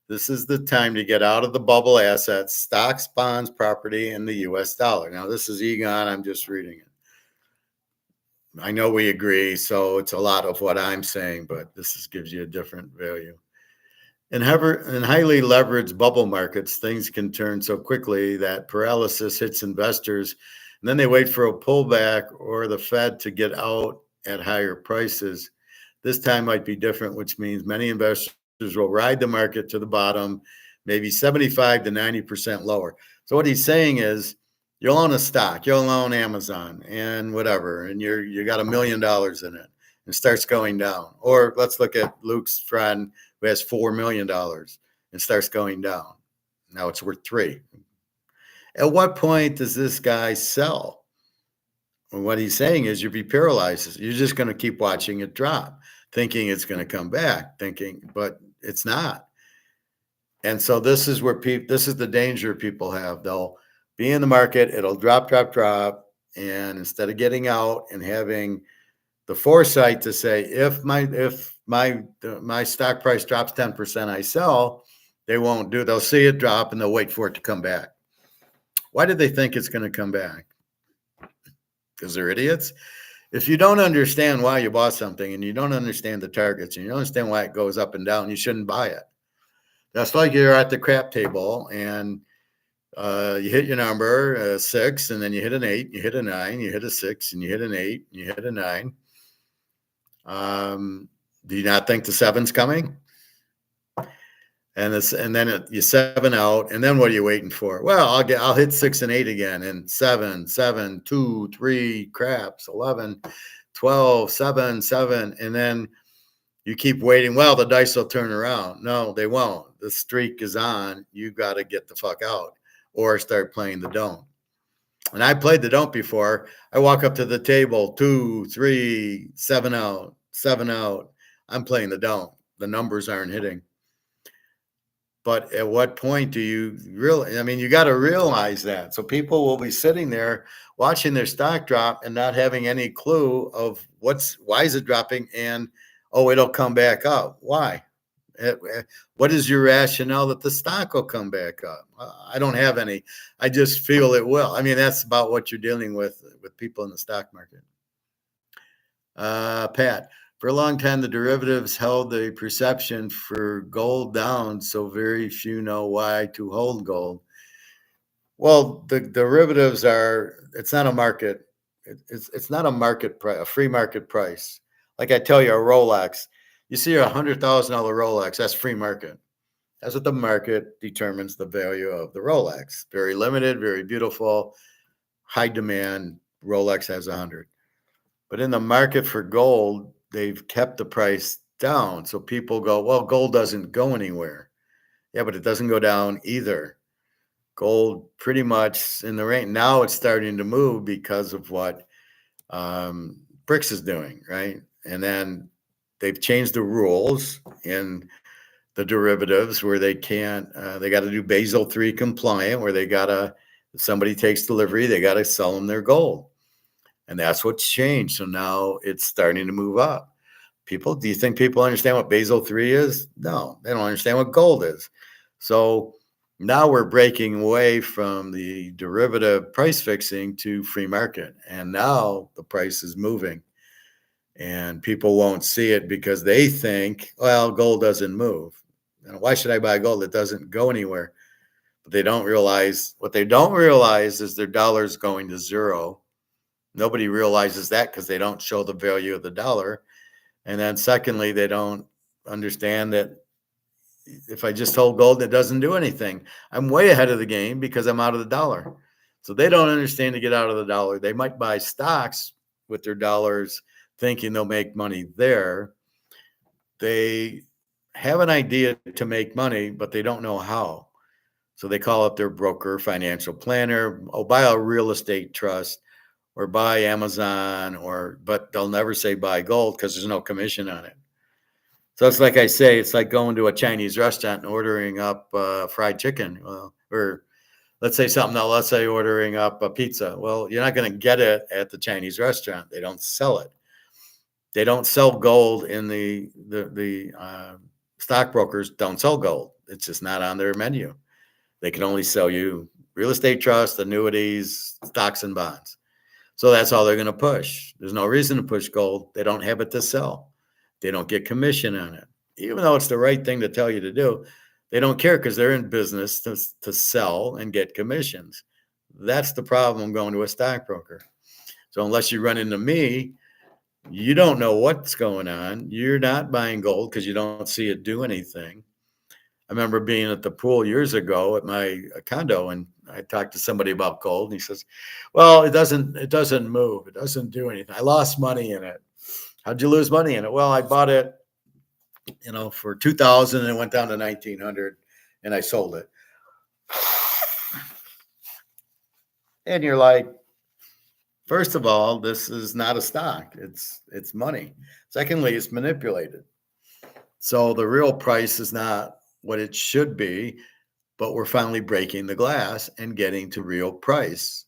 This is the time to get out of the bubble assets, stocks, bonds, property, and the US dollar. Now, this is Egon. I'm just reading it. I know we agree, so it's a lot of what I'm saying, but this gives you a different value. In highly leveraged bubble markets, things can turn so quickly that paralysis hits investors, and then they wait for a pullback or the Fed to get out at higher prices. This time might be different, which means many investors will ride the market to the bottom, maybe 75 to 90% lower. So what he's saying is, you'll own a stock, you'll own Amazon and whatever, and you got $1 million in it. It starts going down. Or let's look at Luke's friend who has $4 million and starts going down. Now it's worth 3. At what point does this guy sell? And what he's saying is you'll be paralyzed. You're just going to keep watching it drop, thinking it's going to come back, but it's not. And so this is where this is the danger people have. They'll be in the market, it'll drop, and instead of getting out and having the foresight to say, if my stock price drops 10%, I sell, they'll see it drop and they'll wait for it to come back. Why did they think it's going to come back? Because they're idiots. If you don't understand why you bought something and you don't understand the targets and you don't understand why it goes up and down, you shouldn't buy it. That's like you're at the crap table and you hit your number 6, and then you hit an 8, you hit a 9, you hit a 6, and you hit an 8, and you hit a 9. Do you not think the 7's coming? And then you 7 out, and then what are you waiting for? Well, I'll hit 6 and 8 again, and 7, 7, 2, 3, craps, 11, 12, 7, 7, and then you keep waiting. Well, the dice will turn around. No, they won't. The streak is on. You got to get the fuck out or start playing the don't. And I played the don't before. I walk up to the table, 2, 3, 7 out, 7 out. I'm playing the don't. The numbers aren't hitting. But at what point do you really, I mean, you got to realize that. So people will be sitting there watching their stock drop and not having any clue of why is it dropping, and, oh, it'll come back up. Why? What is your rationale that the stock will come back up? I don't have any. I just feel it will. I mean, that's about what you're dealing with people in the stock market. Pat, for a long time, the derivatives held the perception for gold down, so very few know why to hold gold. Well, the derivatives it's not a market. It's not a market price, a free market price. Like I tell you, a Rolex, you see a $100,000 Rolex, that's free market. That's what the market determines the value of the Rolex. Very limited, very beautiful, high demand. Rolex has 100. But in the market for gold, they've kept the price down. So people go, well, gold doesn't go anywhere. Yeah, but it doesn't go down either. Gold pretty much in the range. Now it's starting to move because of what brics is doing, right? And then they've changed the rules in the derivatives where they can't, they got to do Basel III compliant, where they got to, if somebody takes delivery, they got to sell them their gold. And that's what's changed. So now it's starting to move up. Do you think people understand what Basel III is? No, they don't understand what gold is. So now we're breaking away from the derivative price fixing to free market. And now the price is moving. And people won't see it because they think, well, gold doesn't move. And why should I buy gold? It doesn't go anywhere. But they don't realize, what they don't realize is their dollar's going to zero. Nobody realizes that because they don't show the value of the dollar. And then secondly, they don't understand that if I just hold gold, it doesn't do anything. I'm way ahead of the game because I'm out of the dollar. So they don't understand to get out of the dollar. They might buy stocks with their dollars thinking they'll make money there. They have an idea to make money, but they don't know how. So they call up their broker, financial planner, buy a real estate trust, or buy Amazon, but they'll never say buy gold because there's no commission on it. So it's like I say, it's like going to a Chinese restaurant and ordering up fried chicken, or let's say something else. Let's say ordering up a pizza. Well, you're not going to get it at the Chinese restaurant. They don't sell it. They don't sell gold in the stockbrokers don't sell gold. It's just not on their menu. They can only sell you real estate trust, annuities, stocks, and bonds. So that's all they're going to push. There's no reason to push gold. They don't have it to sell. They don't get commission on it. Even though it's the right thing to tell you to do, they don't care because they're in business to sell and get commissions. That's the problem going to a stockbroker. So unless you run into me, you don't know what's going on. You're not buying gold because you don't see it do anything. I remember being at the pool years ago at my condo, and I talked to somebody about gold, and he says, well, it doesn't move. It doesn't do anything. I lost money in it. How'd you lose money in it? Well, I bought it, for 2000 and it went down to 1900 and I sold it. And you're like, first of all, this is not a stock. It's money. Secondly, it's manipulated. So the real price is not what it should be, but we're finally breaking the glass and getting to real price.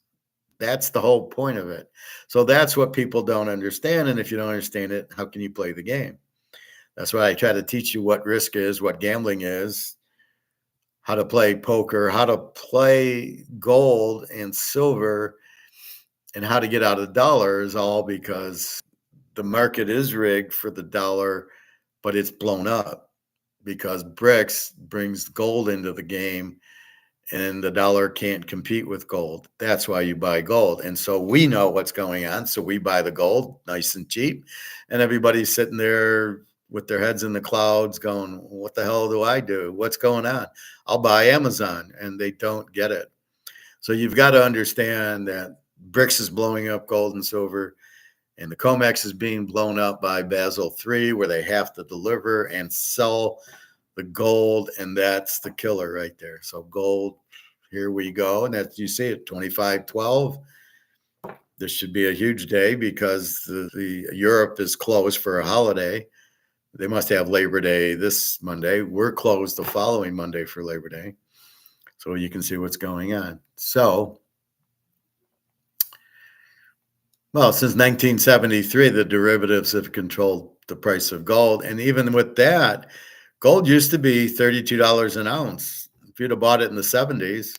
That's the whole point of it. So that's what people don't understand. And if you don't understand it, how can you play the game? That's why I try to teach you what risk is, what gambling is, how to play poker, how to play gold and silver, and how to get out of dollars, all because the market is rigged for the dollar, but it's blown up because brics brings gold into the game and the dollar can't compete with gold. That's why you buy gold. And so we know what's going on. So we buy the gold nice and cheap. And everybody's sitting there with their heads in the clouds going, what the hell do I do? What's going on? I'll buy Amazon. And they don't get it. So you've got to understand that brics is blowing up gold and silver. And the comex is being blown up by Basel III, where they have to deliver and sell the gold, and that's the killer right there. So gold, here we go. And as you see it, 25.12. This should be a huge day because the Europe is closed for a holiday. They must have Labor Day this Monday. We're closed the following Monday for Labor Day. So you can see what's going on. So, well, since 1973, the derivatives have controlled the price of gold. And even with that, gold used to be $32 an ounce. If you'd have bought it in the 70s,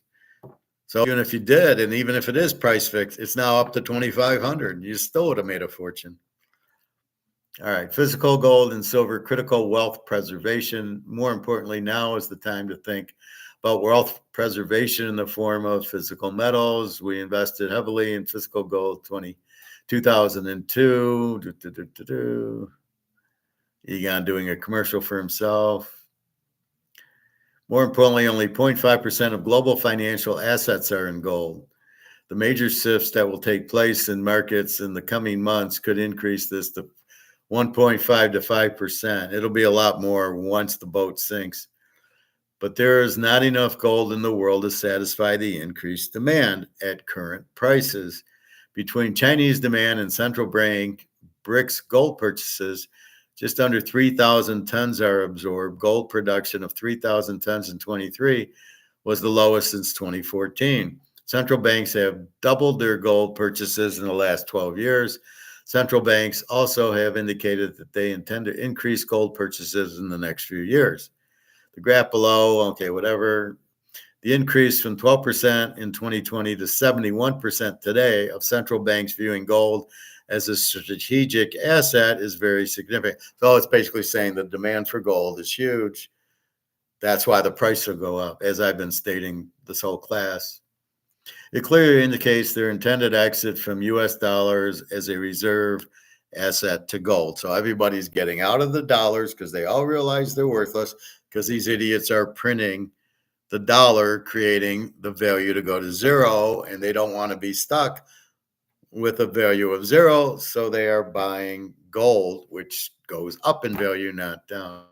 so even if you did, and even if it is price fixed, it's now up to 2,500. You still would have made a fortune. All right, physical gold and silver, critical wealth preservation. More importantly, now is the time to think about wealth preservation in the form of physical metals. We invested heavily in physical gold 2002. Egon doing a commercial for himself. More importantly, only 0.5% of global financial assets are in gold. The major shifts that will take place in markets in the coming months could increase this to 1.5 to 5%. It'll be a lot more once the boat sinks. But there is not enough gold in the world to satisfy the increased demand at current prices. Between Chinese demand and central bank brics gold purchases, just under 3,000 tons are absorbed. Gold production of 3,000 tons in 23 was the lowest since 2014. Central banks have doubled their gold purchases in the last 12 years. Central banks also have indicated that they intend to increase gold purchases in the next few years. The graph below, okay, whatever. The increase from 12% in 2020 to 71% today of central banks viewing gold as a strategic asset is very significant. So it's basically saying the demand for gold is huge. That's why the price will go up, as I've been stating this whole class. It clearly indicates their intended exit from US dollars as a reserve asset to gold. So everybody's getting out of the dollars because they all realize they're worthless because these idiots are printing the dollar, creating the value to go to zero, and they don't want to be stuck with a value of zero. So they are buying gold, which goes up in value, not down.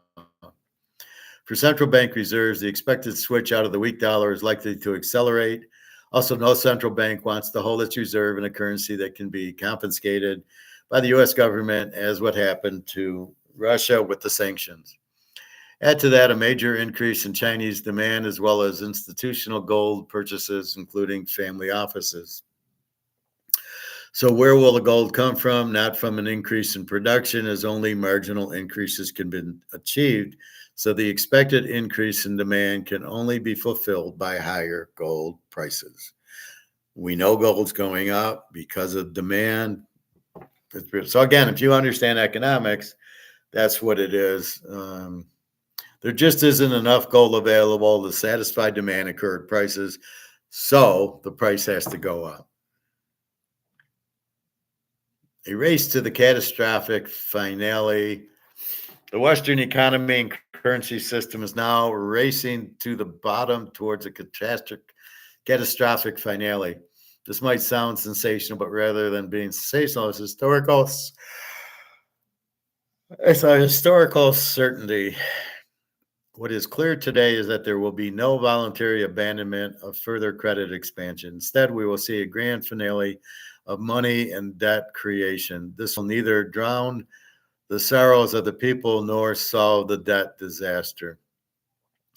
For central bank reserves, the expected switch out of the weak dollar is likely to accelerate. Also, no central bank wants to hold its reserve in a currency that can be confiscated by the U.S. government, as what happened to Russia with the sanctions. Add to that a major increase in Chinese demand, as well as institutional gold purchases, including family offices. So where will the gold come from? Not from an increase in production, as only marginal increases can be achieved. So the expected increase in demand can only be fulfilled by higher gold prices. We know gold's going up because of demand. So again, if you understand economics, that's what it is. There just isn't enough gold available to satisfy demand at current prices, so the price has to go up. A race to the catastrophic finale. The Western economy and currency system is now racing to the bottom towards a catastrophic finale. This might sound sensational, but rather than being sensational, it's a historical certainty. What is clear today is that there will be no voluntary abandonment of further credit expansion. Instead, we will see a grand finale of money and debt creation. This will neither drown the sorrows of the people nor solve the debt disaster.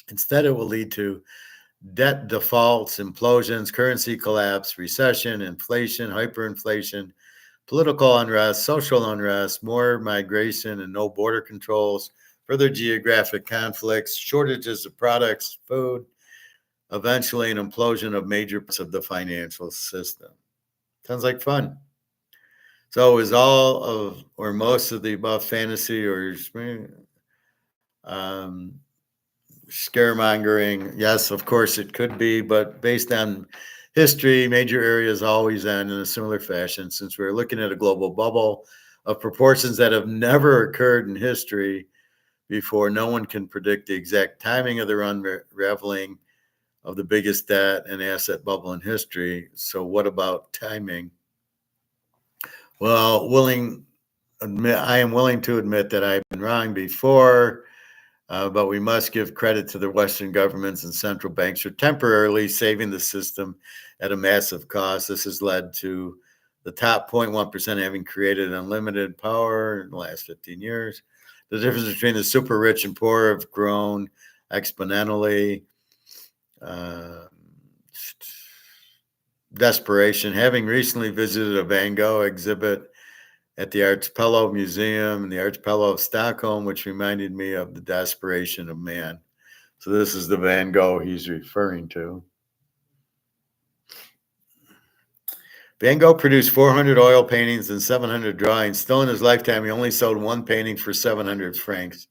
Instead, it will lead to debt defaults, implosions, currency collapse, recession, inflation, hyperinflation, political unrest, social unrest, more migration and no border controls, further geographic conflicts, shortages of products, food, eventually an implosion of major parts of the financial system. Sounds like fun. So is all of or most of the above fantasy or scaremongering? Yes, of course it could be, but based on history, major areas always end in a similar fashion. Since we're looking at a global bubble of proportions that have never occurred in history before, no one can predict the exact timing of the unraveling of the biggest debt and asset bubble in history. So what about timing? Well, I am willing to admit that I've been wrong before, but we must give credit to the Western governments and central banks for temporarily saving the system at a massive cost. This has led to the top 0.1% having created unlimited power in the last 15 years. The difference between the super rich and poor have grown exponentially. Desperation. Having recently visited a Van Gogh exhibit at the Archipelago Museum in the Archipelago of Stockholm, which reminded me of the desperation of man. So this is the Van Gogh he's referring to. Van Gogh produced 400 oil paintings and 700 drawings. Still in his lifetime, he only sold one painting for 700 francs.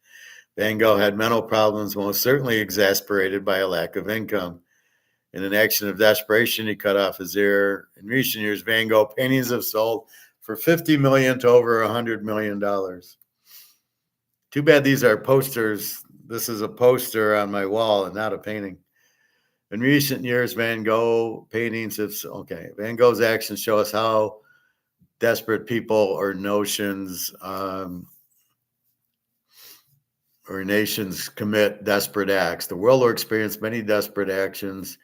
Van Gogh had mental problems, most certainly exasperated by a lack of income. In an action of desperation, he cut off his ear. In recent years, Van Gogh paintings have sold for $50 million to over $100 million. Too bad these are posters. This is a poster on my wall and not a painting. In recent years, Van Gogh paintings have, Van Gogh's actions show us how desperate people or notions or nations commit desperate acts. The world will experience many desperate actions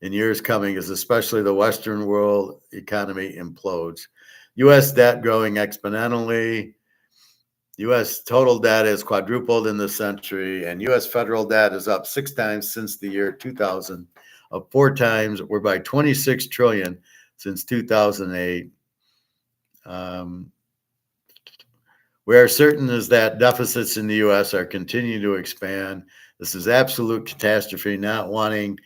in years coming as especially the Western world economy implodes. U.S. debt growing exponentially. U.S. total debt has quadrupled in this century, and U.S. federal debt is up 6 times since the year 2000, up 4 times, or by 26 trillion since 2008. We are certain is that deficits in the U.S. are continuing to expand. This is absolute catastrophe, not wanting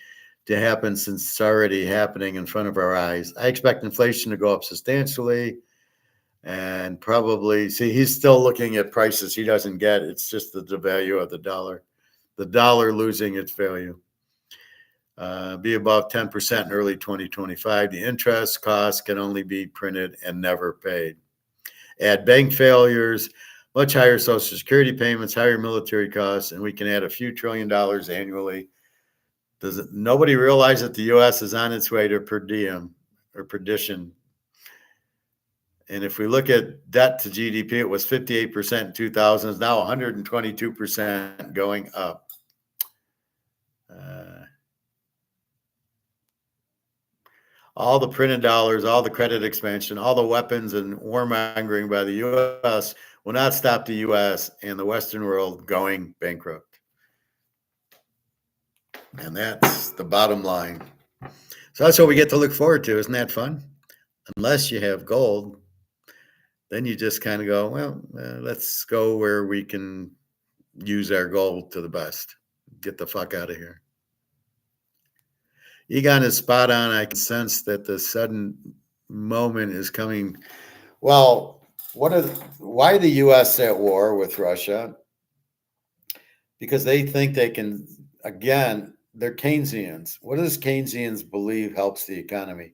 to happen since it's already happening in front of our eyes. I expect inflation to go up substantially. And probably, see, he's still looking at prices he doesn't get. It's just the value of the dollar losing its value. Be above 10% in early 2025. The interest costs can only be printed and never paid. Add bank failures, much higher Social Security payments, higher military costs, and we can add a few $1 trillion annually. Nobody realize that the U.S. is on its way to perdition. And if we look at debt to GDP, it was 58% in 2000, it's now 122% going up. All the printed dollars, all the credit expansion, all the weapons and warmongering by the U.S. will not stop the U.S. and the Western world going bankrupt. And that's the bottom line. So that's what we get to look forward to. Isn't that fun? Unless you have gold, then you just kind of go, well, let's go where we can use our gold to the best. Get the fuck out of here. Egon is spot on. I can sense that the sudden moment is coming. Well, why the U.S. at war with Russia? Because they think they can, again, they're Keynesians. What does Keynesians believe helps the economy?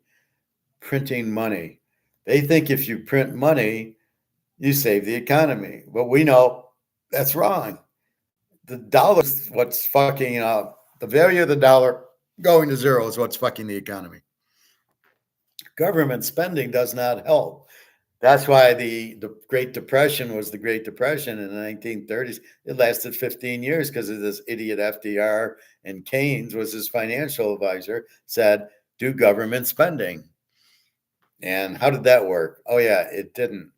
Printing money. They think if you print money, you save the economy. But we know that's wrong. The dollar is what's fucking up. The value of the dollar going to zero is what's fucking the economy. Government spending does not help. That's why the Great Depression was the Great Depression in the 1930s. It lasted 15 years because of this idiot FDR, and Keynes was his financial advisor, said, do government spending. And how did that work? Oh, yeah, it didn't.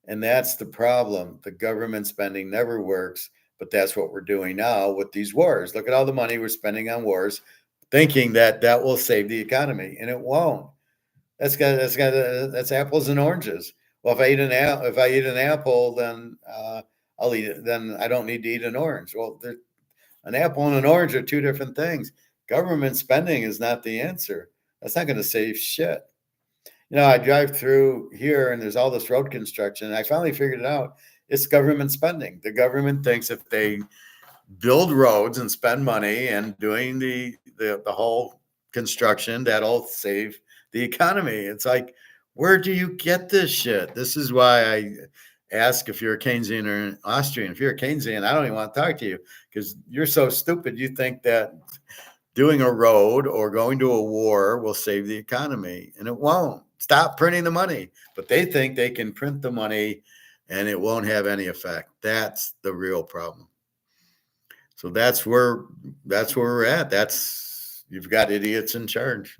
And that's the problem. The government spending never works, but that's what we're doing now with these wars. Look at all the money we're spending on wars, thinking that that will save the economy, and it won't. That's apples and oranges. Well, if I eat an apple, then I'll eat it. Then I don't need to eat an orange. Well, an apple and an orange are two different things. Government spending is not the answer. That's not going to save shit. You know, I drive through here and there's all this road construction. And I finally figured it out. It's government spending. The government thinks if they build roads and spend money and doing the whole construction, that'll save the economy. It's like, where do you get this shit? This is why I ask if you're a Keynesian or an Austrian. If you're a Keynesian, I don't even want to talk to you because you're so stupid. You think that doing a road or going to a war will save the economy, and it won't. Stop printing the money. But they think they can print the money and it won't have any effect. That's the real problem. So that's where we're at. You've got idiots in charge.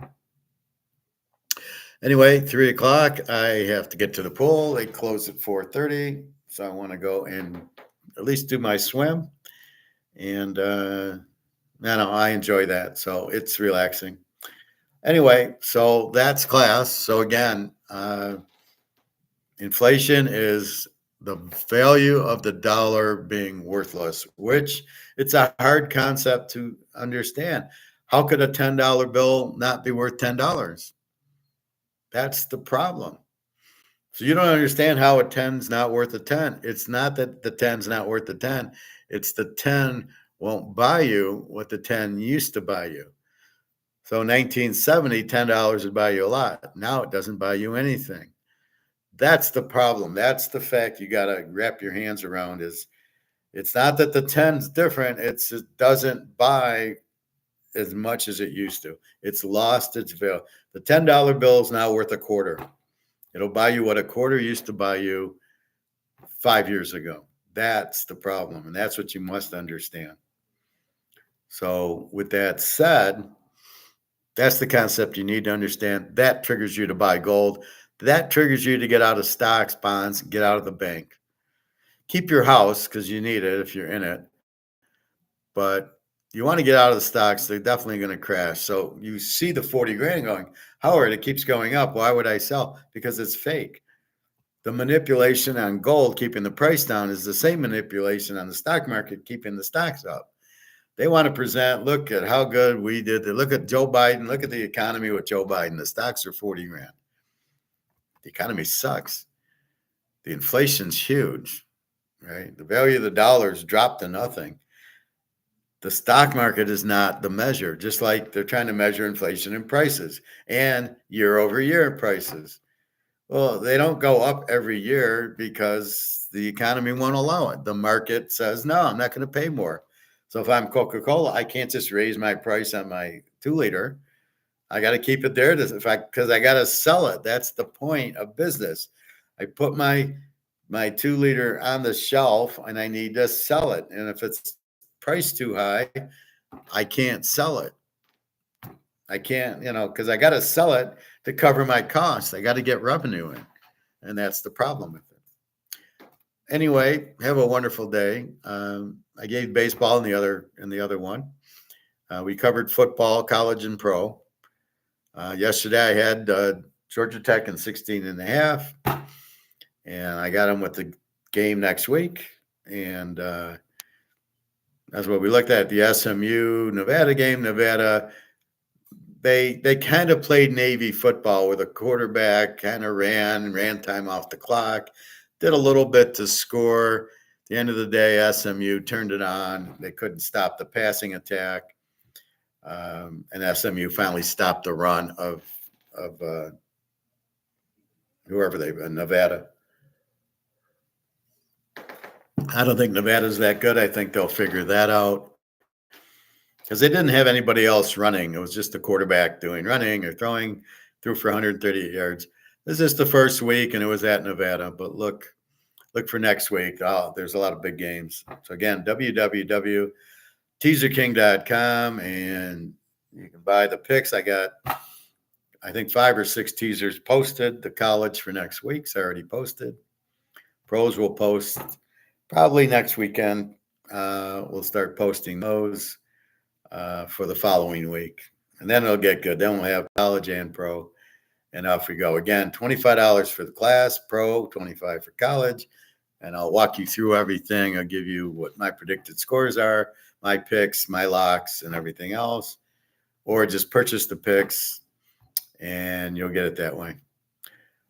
Anyway, 3 o'clock. I have to get to the pool. They close at 4:30, so I want to go and at least do my swim. And I enjoy that. So it's relaxing. Anyway, so that's class. So again, inflation is the value of the dollar being worthless, which it's a hard concept to understand. How could a $10 bill not be worth $10? That's the problem. So you don't understand how a 10's not worth a 10. It's not that the 10's not worth the 10. It's the 10 won't buy you what the 10 used to buy you. So 1970, $10 would buy you a lot. Now it doesn't buy you anything. That's the problem. That's the fact you got to wrap your hands around is it's not that the 10's different. It doesn't buy as much as it used to. It's lost its value. The $10 bill is now worth a quarter. It'll buy you what a quarter used to buy you 5 years ago. That's the problem. And that's what you must understand. So with that said, that's the concept you need to understand. That triggers you to buy gold. That triggers you to get out of stocks, bonds, get out of the bank. Keep your house because you need it if you're in it. But you want to get out of the stocks. They're definitely going to crash. So you see the 40 grand going, Howard, it keeps going up. Why would I sell? Because it's fake. The manipulation on gold, keeping the price down, is the same manipulation on the stock market, keeping the stocks up. They want to present, look at how good we did. Look at Joe Biden. Look at the economy with Joe Biden. The stocks are 40 grand. The economy sucks. The inflation's huge, right? The value of the dollar's dropped to nothing. The stock market is not the measure, just like they're trying to measure inflation in prices and year over year prices. Well, they don't go up every year because the economy won't allow it. The market says, no, I'm not going to pay more. So if I'm Coca-Cola, I can't just raise my price on my 2-liter. I got to keep it there because I got to sell it. That's the point of business. I put my 2-liter on the shelf and I need to sell it. And if it's priced too high, I can't sell it. I can't, because I got to sell it to cover my costs. I got to get revenue in. And that's the problem with it. Anyway, have a wonderful day. I gave baseball in the other one. We covered football, college, and pro. Yesterday I had Georgia Tech in 16.5, and I got them with the game next week. And that's what we looked at the SMU Nevada game. Nevada, they kind of played Navy football where the quarterback kind of ran time off the clock, did a little bit to score. At the end of the day, SMU turned it on. They couldn't stop the passing attack. And SMU finally stopped the run of whoever Nevada. I don't think Nevada's that good. I think they'll figure that out because they didn't have anybody else running. It was just the quarterback doing running or throwing, threw for 138 yards. This is the first week, and it was at Nevada. But look for next week. Oh, there's a lot of big games. So again, www.teaserking.com, and you can buy the picks. I got, I think, 5 or 6 teasers posted. The college for next week's already posted. Pros will post probably next weekend. We'll start posting those for the following week. And then it'll get good. Then we'll have college and pro. And off we go. Again, $25 for the class, pro, $25 for college. And I'll walk you through everything. I'll give you what my predicted scores are, my picks, my locks, and everything else. Or just purchase the picks, and you'll get it that way.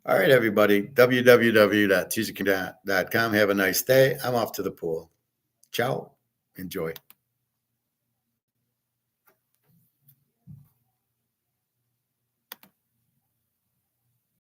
All right, everybody, www.teaserking.com. Have a nice day. I'm off to the pool. Ciao. Enjoy.